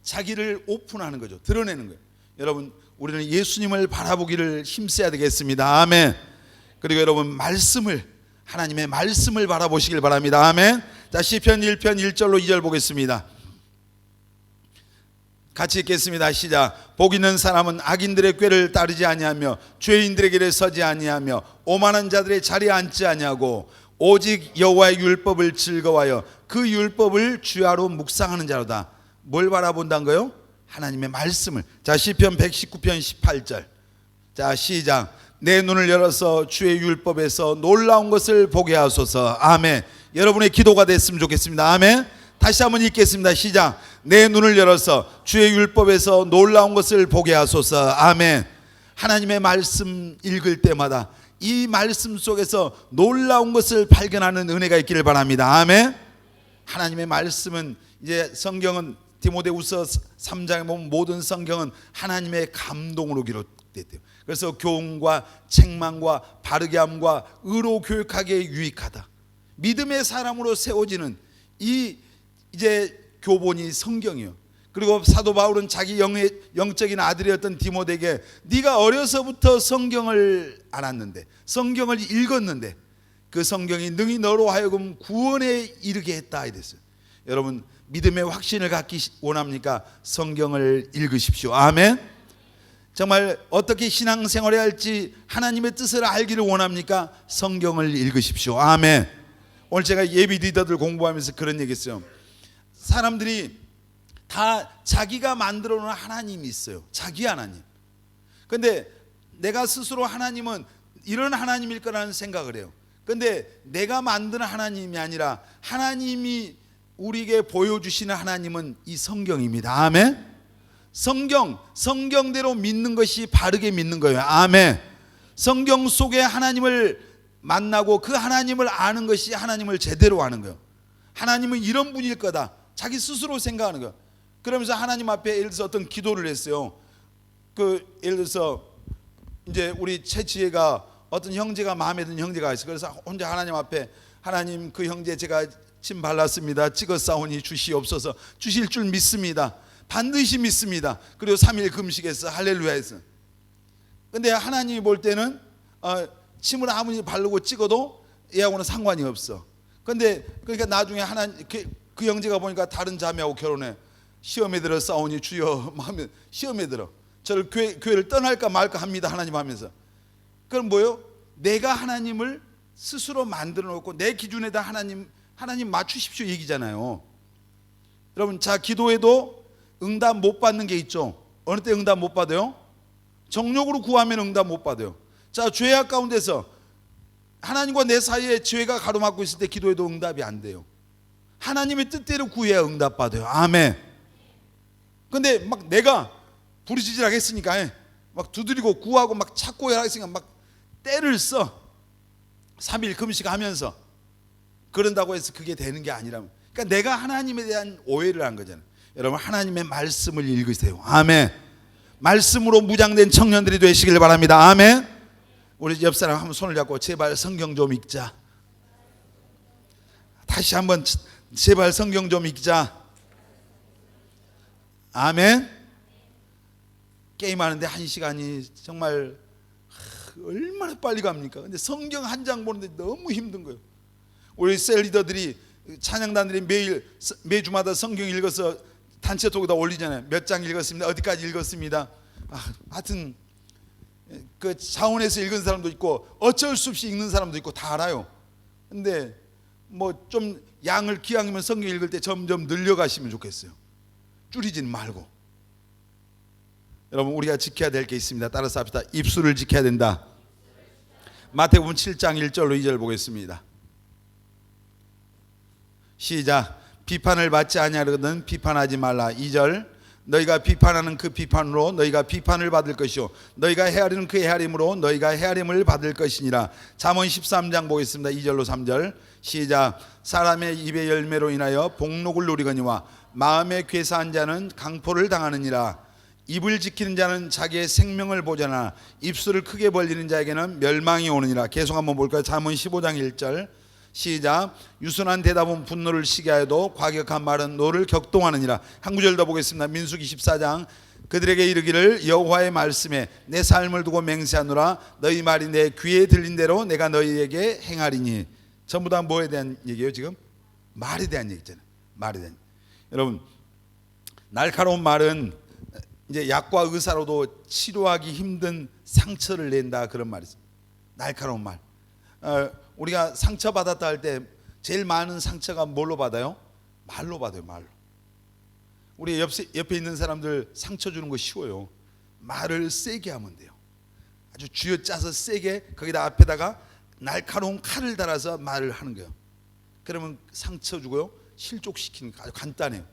자기를 오픈하는 거죠. 드러내는 거예요. 여러분, 우리는 예수님을 바라보기를 힘써야 되겠습니다. 아멘. 그리고 여러분, 말씀을, 하나님의 말씀을 바라보시길 바랍니다. 아멘. 자, 시편 1편 1절로 2절 보겠습니다. 같이 읽겠습니다. 시작. 복 있는 사람은 악인들의 꾀를 따르지 아니하며 죄인들의 길에 서지 아니하며 오만한 자들의 자리에 앉지 아니하고 오직 여호와의 율법을 즐거워하여 그 율법을 주야로 묵상하는 자로다. 뭘 바라본다는 거요? 하나님의 말씀을. 자, 시편 119편 18절. 자, 시작. 내 눈을 열어서 주의 율법에서 놀라운 것을 보게 하소서. 아멘. 여러분의 기도가 됐으면 좋겠습니다. 아멘. 다시 한번 읽겠습니다. 시작. 내 눈을 열어서 주의 율법에서 놀라운 것을 보게 하소서. 아멘. 하나님의 말씀 읽을 때마다 이 말씀 속에서 놀라운 것을 발견하는 은혜가 있기를 바랍니다. 아멘. 하나님의 말씀은, 이제 성경은 디모데후서 3장에 보면 모든 성경은 하나님의 감동으로 기록됐대요. 그래서 교훈과 책망과 바르게 함과 의로 교육하기에 유익하다. 믿음의 사람으로 세워지는 이 이제 교본이 성경이에요. 그리고 사도 바울은 자기 영적인 아들이었던 디모데에게 네가 어려서부터 성경을 알았는데, 성경을 읽었는데 그 성경이 능히 너로 하여금 구원에 이르게 했다 이랬어요. 여러분, 믿음의 확신을 갖기 원합니까? 성경을 읽으십시오. 아멘. 정말 어떻게 신앙생활해야 할지 하나님의 뜻을 알기를 원합니까? 성경을 읽으십시오. 아멘. 오늘 제가 예비 리더들 공부하면서 그런 얘기 했어요. 사람들이 다 자기가 만들어 놓은 하나님이 있어요. 자기 하나님. 근데 내가 스스로 하나님은 이런 하나님일 거라는 생각을 해요. 근데 내가 만드는 하나님이 아니라 하나님이 우리에게 보여주시는 하나님은 이 성경입니다. 아멘. 성경대로 믿는 것이 바르게 믿는 거예요. 아멘. 성경 속에 하나님을 만나고 그 하나님을 아는 것이 하나님을 제대로 아는 거예요. 하나님은 이런 분일 거다, 자기 스스로 생각하는 거예요. 그러면서 하나님 앞에 예를 들어서 어떤 기도를 했어요. 예를 들어서 이제 우리 채치애가 어떤 형제가 마음에 드는 형제가 있어요. 그래서 혼자 하나님 앞에, 하나님 그 형제 제가 침 발랐습니다. 찍어 싸우니 주시옵소서. 주실 줄 믿습니다. 반드시 믿습니다. 그리고 3일 금식했어. 할렐루야 했어. 근데 하나님이 볼 때는 침을 아무리 바르고 찍어도 얘하고는 상관이 없어. 근데 그러니까 나중에 그 형제가 보니까 다른 자매하고 결혼해. 시험에 들어 싸우니 주여 하면 시험에 들어. 저를 교회를 떠날까 말까 합니다. 하나님 하면서. 그럼 뭐요? 내가 하나님을 스스로 만들어 놓고 내 기준에다 하나님 맞추십시오 얘기잖아요. 여러분, 자, 기도에도 응답 못 받는 게 있죠. 어느 때 응답 못 받아요? 정욕으로 구하면 응답 못 받아요. 자, 죄악 가운데서 하나님과 내 사이에 죄가 가로막고 있을 때 기도에도 응답이 안 돼요. 하나님의 뜻대로 구해야 응답 받아요. 아멘. 근데 막 내가 부르짖으라고 했으니까 막 두드리고 구하고 막 찾고 해라 했으니까 막 때를 써. 3일 금식하면서. 그런다고 해서 그게 되는 게 아니라면, 그러니까 내가 하나님에 대한 오해를 한 거잖아요. 여러분, 하나님의 말씀을 읽으세요. 아멘. 말씀으로 무장된 청년들이 되시길 바랍니다. 아멘. 우리 옆 사람 한번 손을 잡고 제발 성경 좀 읽자. 다시 한번 제발 성경 좀 읽자. 아멘. 게임하는데 1시간이 정말 얼마나 빨리 갑니까? 근데 성경 한 장 보는데 너무 힘든 거예요. 우리 셀 리더들이, 찬양단들이 매주마다 성경 읽어서 단체톡에다 올리잖아요. 몇 장 읽었습니다. 어디까지 읽었습니다. 하여튼 그 자원에서 읽은 사람도 있고 어쩔 수 없이 읽는 사람도 있고 다 알아요. 근데 뭐 좀 양을 기왕이면 성경 읽을 때 점점 늘려가시면 좋겠어요. 줄이지는 말고. 여러분, 우리가 지켜야 될 게 있습니다. 따라서 합시다. 입술을 지켜야 된다. 마태복음 7장 1절로 2절 보겠습니다. 시작. 비판을 받지 아니하거든 비판하지 말라. 2절. 너희가 비판하는 그 비판으로 너희가 비판을 받을 것이요 너희가 헤아리는 그 헤아림으로 너희가 헤아림을 받을 것이니라. 잠언 13장 보겠습니다. 2절로 3절. 시작. 사람의 입의 열매로 인하여 복록을 누리거니와 마음에 괴사한 자는 강포를 당하느니라. 입을 지키는 자는 자기의 생명을 보잖아. 입술을 크게 벌리는 자에게는 멸망이 오느니라. 계속 한번 볼까요? 잠언 15장 1절. 시작. 유순한 대답은 분노를 시게 하여도 과격한 말은 노를 격동하느니라. 한 구절 더 보겠습니다. 민수기 14장. 그들에게 이르기를 여호와의 말씀에 내 삶을 두고 맹세하노라. 너희 말이 내 귀에 들린 대로 내가 너희에게 행하리니. 전부 다 뭐에 대한 얘기예요? 지금 말에 대한 얘기잖아요. 말에 대한. 여러분, 날카로운 말은 이제 약과 의사로도 치료하기 힘든 상처를 낸다, 그런 말이 있어요. 날카로운 말. 우리가 상처 받았다 할 때 제일 많은 상처가 뭘로 받아요? 말로 받아요. 말로. 우리 옆에 있는 사람들 상처 주는 거 쉬워요. 말을 세게 하면 돼요. 아주 쥐어짜서 세게 거기다 앞에다가 날카로운 칼을 달아서 말을 하는 거예요. 그러면 상처 주고요, 실족시키는 거 아주 간단해요.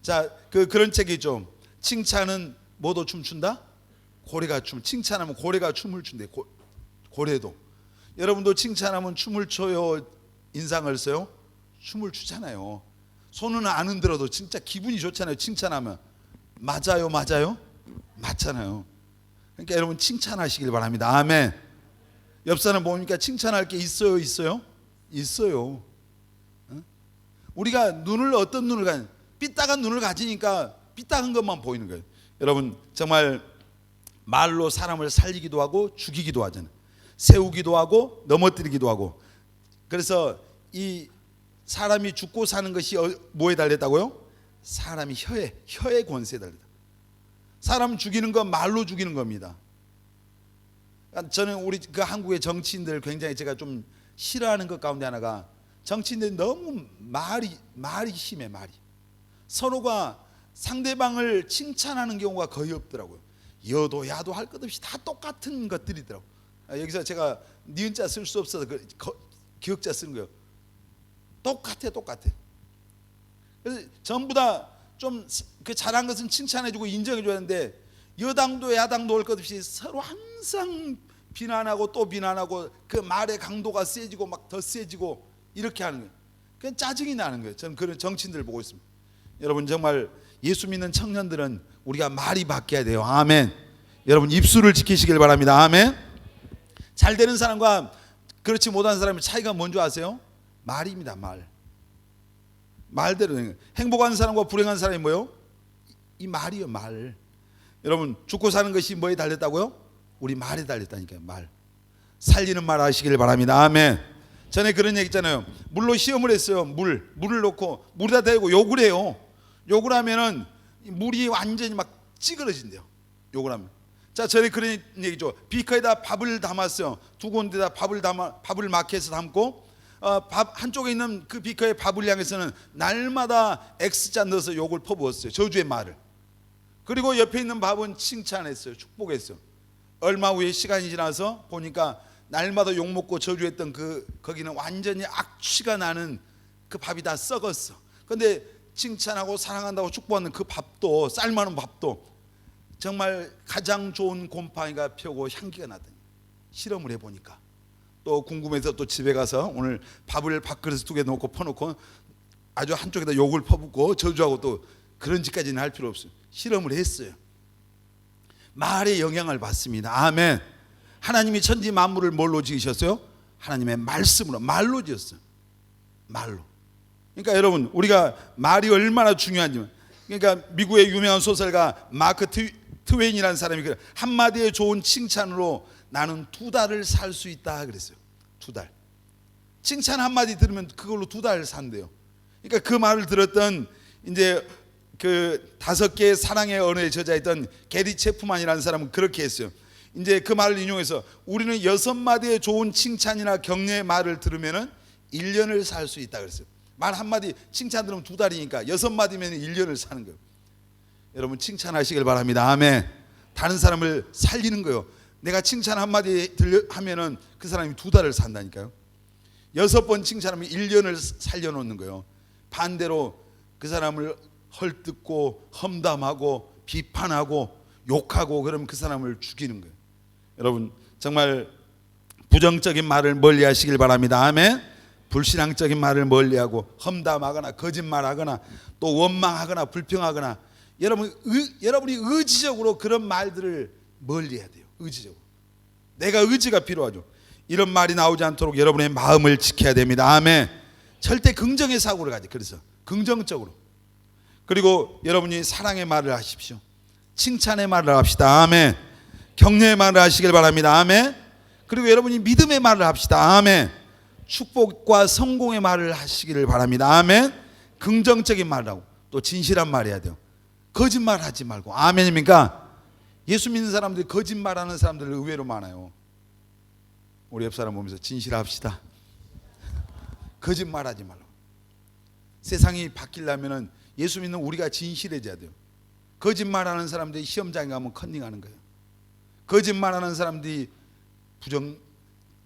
자, 그런 책이 있죠. 칭찬은 뭐도 춤춘다? 고래가 춤. 칭찬하면 고래가 춤을 춘대. 고래도. 여러분도 칭찬하면 춤을 춰요? 인상을 써요? 춤을 추잖아요. 손은 안 흔들어도 진짜 기분이 좋잖아요. 칭찬하면. 맞아요, 맞아요? 맞잖아요. 그러니까 여러분 칭찬하시길 바랍니다. 아멘. 옆 사람 보니까 칭찬할 게 있어요, 있어요? 있어요. 우리가 어떤 눈을 가진, 삐딱한 눈을 가지니까 삐딱한 것만 보이는 거예요. 여러분, 정말 말로 사람을 살리기도 하고 죽이기도 하잖아요. 세우기도 하고 넘어뜨리기도 하고. 그래서 이 사람이 죽고 사는 것이 뭐에 달렸다고요? 사람이 혀의 권세에 달렸다. 사람 죽이는 건 말로 죽이는 겁니다. 저는 우리 그 한국의 정치인들 굉장히 제가 좀 싫어하는 것 가운데 하나가, 정치인들이 너무 말이 심해. 말이 서로가 상대방을 칭찬하는 경우가 거의 없더라고요. 여도 야도 할 것 없이 다 똑같은 것들이더라고요. 여기서 제가 니은자 쓸 수 없어서 기억자 쓰는 거예요. 똑같아. 그래서 전부 다 좀 그 잘한 것은 칭찬해주고 인정해줘야 하는데, 여당도 야당도 할 것 없이 서로 항상 비난하고 또 비난하고, 그 말의 강도가 세지고 막 더 세지고 이렇게 하는 거예요. 그냥 짜증이 나는 거예요. 저는 그런 정치인들 보고 있습니다. 여러분, 정말 예수 믿는 청년들은 우리가 말이 바뀌어야 돼요. 아멘. 여러분, 입술을 지키시길 바랍니다. 아멘. 잘 되는 사람과 그렇지 못한 사람의 차이가 뭔지 아세요? 말입니다. 말대로 되는 거예요. 행복한 사람과 불행한 사람이 뭐예요? 이 말이요, 말. 여러분, 죽고 사는 것이 뭐에 달렸다고요? 우리 말에 달렸다니까요. 말. 살리는 말 하시길 바랍니다. 아멘. 전에 그런 얘기 있잖아요. 물로 시험을 했어요. 물을 넣고 물에다 대고 욕을 해요. 욕을 하면은 물이 완전히 막 찌그러진대요. 욕을 하면. 자, 전에 그런 얘기죠. 비커에다 밥을 담았어요. 두 군데다 밥을 마켓에서 담고, 밥 한쪽에 있는 그 비커의 밥을 향해서는 날마다 X자 넣어서 욕을 퍼부었어요. 저주의 말을. 그리고 옆에 있는 밥은 칭찬했어요. 축복했어요. 얼마 후에 시간이 지나서 보니까 날마다 욕 먹고 저주했던 거기는 완전히 악취가 나는 그 밥이 다 썩었어. 그런데 칭찬하고 사랑한다고 축복하는 그 밥도, 삶아놓은 밥도 정말 가장 좋은 곰팡이가 펴고 향기가 나더니, 실험을 해보니까 또 궁금해서 또 집에 가서 오늘 밥을 밥그릇에 2개 놓고 퍼놓고 아주 한쪽에다 욕을 퍼붓고 저주하고, 또 그런 짓까지는 할 필요 없어요. 실험을 했어요. 말의 영향을 받습니다. 아멘. 하나님이 천지 만물을 뭘로 지으셨어요? 하나님의 말씀으로, 말로 지었어요. 말로. 그러니까 여러분, 우리가 말이 얼마나 중요한지. 그러니까 미국의 유명한 소설가 마크 트웨인이라는 사람이 한마디의 좋은 칭찬으로 나는 2달을 살 수 있다 그랬어요. 2달. 칭찬 한마디 들으면 그걸로 2달 산대요. 그러니까 그 말을 들었던 이제 그 5개의 사랑의 언어에 저자했던 게리 체프만이라는 사람은 그렇게 했어요. 이제 그 말을 인용해서 우리는 6마디의 좋은 칭찬이나 격려의 말을 들으면은 1년을 살 수 있다 그랬어요. 말 한마디 칭찬 들으면 2달이니까 6마디면 1년을 사는 거예요. 여러분 칭찬하시길 바랍니다. 아멘. 다른 사람을 살리는 거예요. 내가 칭찬 한마디 하면은 그 사람이 2달을 산다니까요. 6번 칭찬하면 1년을 살려놓는 거예요. 반대로 그 사람을 헐뜯고 험담하고 비판하고 욕하고 그러면 그 사람을 죽이는 거예요. 여러분 정말 부정적인 말을 멀리 하시길 바랍니다. 아멘. 불신앙적인 말을 멀리하고 험담하거나 거짓말하거나 또 원망하거나 불평하거나 여러분이 의지적으로 그런 말들을 멀리해야 돼요. 의지적으로. 내가 의지가 필요하죠. 이런 말이 나오지 않도록 여러분의 마음을 지켜야 됩니다. 아멘. 절대 긍정의 사고를 가지. 그래서 긍정적으로. 그리고 여러분이 사랑의 말을 하십시오. 칭찬의 말을 합시다. 아멘. 격려의 말을 하시길 바랍니다. 아멘. 그리고 여러분이 믿음의 말을 합시다. 아멘. 축복과 성공의 말을 하시기를 바랍니다. 아멘. 긍정적인 말하고 또 진실한 말 해야 돼요. 거짓말 하지 말고. 아멘입니까? 예수 믿는 사람들이 거짓말하는 사람들 의외로 많아요. 우리 옆 사람 보면서 진실합시다. 거짓말하지 말고. 세상이 바뀌려면 예수 믿는 우리가 진실해져야 돼요. 거짓말하는 사람들이 시험장에 가면 컨닝하는 거예요. 거짓말하는 사람들이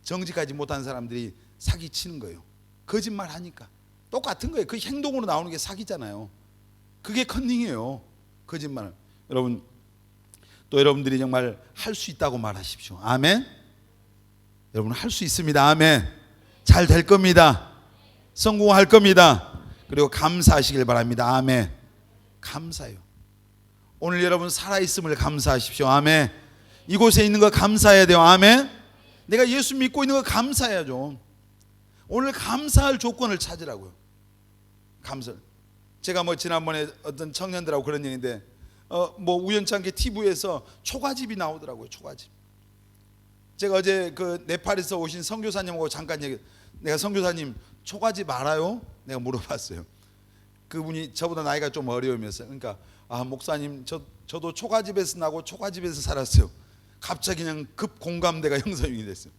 정직하지 못한 사람들이 사기치는 거예요. 거짓말하니까 똑같은 거예요. 그 행동으로 나오는 게 사기잖아요. 그게 컨닝이에요. 거짓말. 여러분 또 여러분들이 정말 할 수 있다고 말하십시오. 아멘. 여러분 할 수 있습니다. 아멘. 잘 될 겁니다. 성공할 겁니다. 그리고 감사하시길 바랍니다. 아멘. 감사해요. 오늘 여러분 살아있음을 감사하십시오. 아멘. 이곳에 있는 거 감사해야 돼요. 아멘. 내가 예수 믿고 있는 거 감사해야죠. 오늘 감사할 조건을 찾으라고요. 감사. 제가 지난번에 어떤 청년들하고 그런 얘기인데 우연찮게 TV에서 초가집이 나오더라고요. 초가집. 제가 어제 그 네팔에서 오신 선교사님하고 잠깐 내가 선교사님 초가집 알아요? 내가 물어봤어요. 그분이 저보다 나이가 좀 어려우면서 그러니까 목사님 저도 초가집에서 나고 초가집에서 살았어요. 갑자기 그냥 급 공감대가 형성이 됐어요.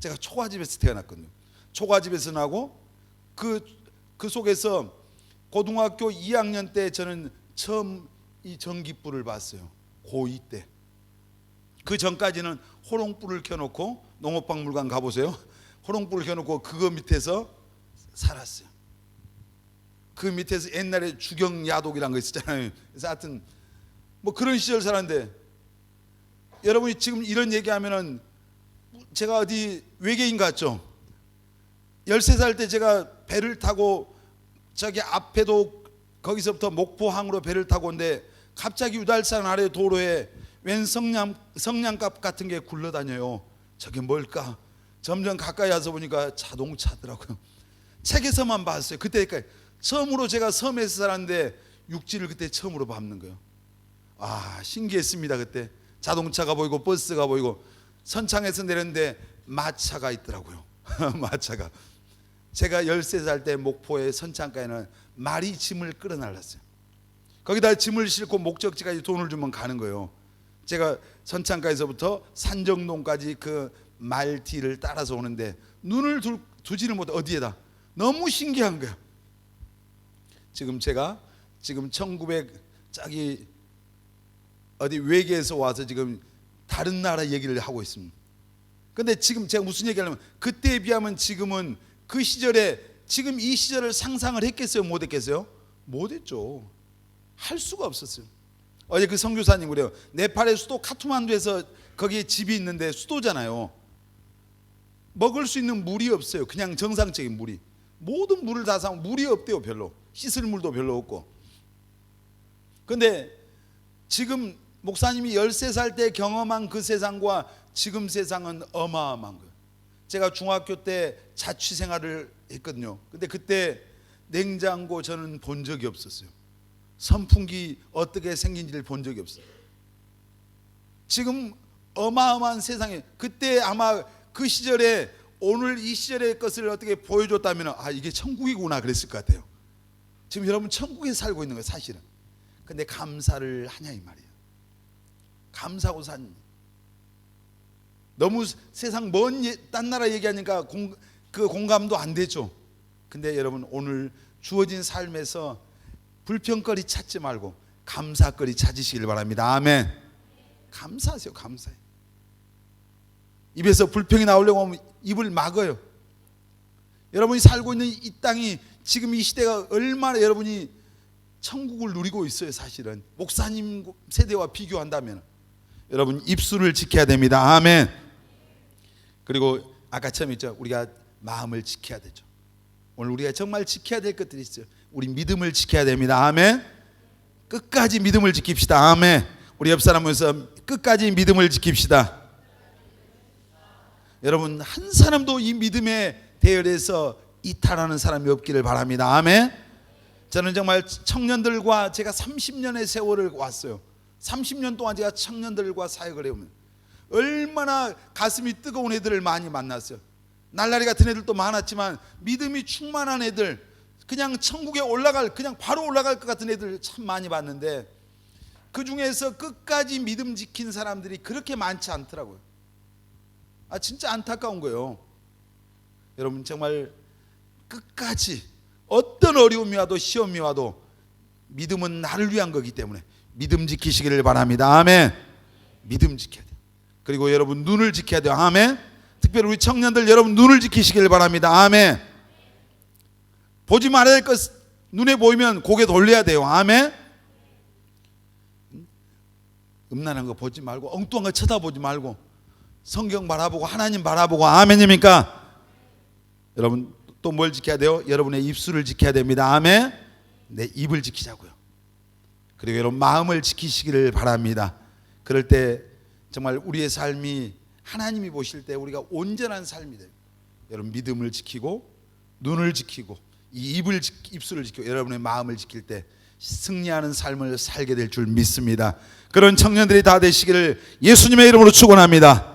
제가 초가집에서 태어났거든요. 초가집에서 나고 그 속에서 고등학교 2학년 때 저는 처음 이 전기불을 봤어요. 고2 때. 그 전까지는 호롱불을 켜놓고 농업박물관 가보세요. 호롱불을 켜놓고 그거 밑에서 살았어요. 그 밑에서 옛날에 주경야독이란 거 있었잖아요. 그래서 하여튼 그런 시절 살았는데 여러분이 지금 이런 얘기하면은 제가 어디 외계인 같죠? 13살 때 제가 배를 타고 저기 앞에도 거기서부터 목포항으로 배를 타고 온데 갑자기 유달산 아래 도로에 웬 성냥갑 같은 게 굴러다녀요. 저게 뭘까? 점점 가까이 와서 보니까 자동차더라고요. 책에서만 봤어요. 그때까지 처음으로 제가 섬에서 살았는데 육지를 그때 처음으로 밟는 거예요. 신기했습니다. 그때 자동차가 보이고 버스가 보이고 선창에서 내렸는데 마차가 있더라고요. 마차가. 제가 13살 때 목포의 선창가에는 말이 짐을 끌어 날랐어요. 거기다 짐을 싣고 목적지까지 돈을 주면 가는 거예요. 제가 선창가에서부터 산정동까지 그 말뒤를 따라서 오는데 눈을 두지를 못해. 어디에다. 너무 신기한 거예요. 제가 1900 어디 외계에서 와서 지금 다른 나라 얘기를 하고 있습니다. 근데 지금 제가 무슨 얘기하려면 그때에 비하면 지금은 그 시절에 지금 이 시절을 상상을 했겠어요? 못 했겠어요? 못 했죠. 할 수가 없었어요. 어제 그 선교사님 그래요. 네팔의 수도 카트만두에서 거기에 집이 있는데 수도잖아요. 먹을 수 있는 물이 없어요. 그냥 정상적인 물이. 모든 물을 다 사면 물이 없대요. 별로. 씻을 물도 별로 없고. 근데 지금 목사님이 13살 때 경험한 그 세상과 지금 세상은 어마어마한 거예요. 제가 중학교 때 자취 생활을 했거든요. 근데 그때 냉장고 저는 본 적이 없었어요. 선풍기 어떻게 생긴지를 본 적이 없어요. 지금 어마어마한 세상에, 그때 아마 그 시절에 오늘 이 시절의 것을 어떻게 보여줬다면 이게 천국이구나 그랬을 것 같아요. 지금 여러분 천국에 살고 있는 거예요 사실은. 근데 감사를 하냐 이 말이에요. 감사하고 산. 너무 세상 먼 딴 나라 얘기하니까 그 공감도 안 되죠. 근데 여러분 오늘 주어진 삶에서 불평거리 찾지 말고 감사거리 찾으시길 바랍니다. 아멘. 감사하세요. 감사해요. 입에서 불평이 나오려고 하면 입을 막아요. 여러분이 살고 있는 이 땅이 지금 이 시대가 얼마나 여러분이 천국을 누리고 있어요. 사실은 목사님 세대와 비교한다면 여러분 입술을 지켜야 됩니다. 아멘. 그리고 아까 처음 했죠. 우리가 마음을 지켜야 되죠. 오늘 우리가 정말 지켜야 될 것들이 있어요. 우리 믿음을 지켜야 됩니다. 아멘. 끝까지 믿음을 지킵시다. 아멘. 우리 옆 사람에서 끝까지 믿음을 지킵시다. 여러분 한 사람도 이 믿음의 대열에서 이탈하는 사람이 없기를 바랍니다. 아멘. 저는 정말 청년들과 제가 30년의 세월을 왔어요. 30년 동안 제가 청년들과 사역을 해오면 얼마나 가슴이 뜨거운 애들을 많이 만났어요. 날라리 같은 애들도 많았지만 믿음이 충만한 애들, 그냥 천국에 그냥 바로 올라갈 것 같은 애들 참 많이 봤는데 그 중에서 끝까지 믿음 지킨 사람들이 그렇게 많지 않더라고요. 진짜 안타까운 거예요. 여러분 정말 끝까지 어떤 어려움이 와도 시험이 와도 믿음은 나를 위한 거기 때문에 믿음 지키시기를 바랍니다. 아멘. 믿음 지켜야 돼요. 그리고 여러분 눈을 지켜야 돼요. 아멘. 특별히 우리 청년들 여러분 눈을 지키시기를 바랍니다. 아멘. 보지 말아야 될 것 눈에 보이면 고개 돌려야 돼요. 아멘. 음란한 거 보지 말고 엉뚱한 거 쳐다보지 말고 성경 바라보고 하나님 바라보고 아멘입니까? 여러분 또 뭘 지켜야 돼요? 여러분의 입술을 지켜야 됩니다. 아멘. 내 입을 지키자고요. 그리고 여러분 마음을 지키시기를 바랍니다. 그럴 때 정말 우리의 삶이 하나님이 보실 때 우리가 온전한 삶이 돼요. 여러분 믿음을 지키고 눈을 지키고 이 입술을 지키고 여러분의 마음을 지킬 때 승리하는 삶을 살게 될 줄 믿습니다. 그런 청년들이 다 되시기를 예수님의 이름으로 축원합니다.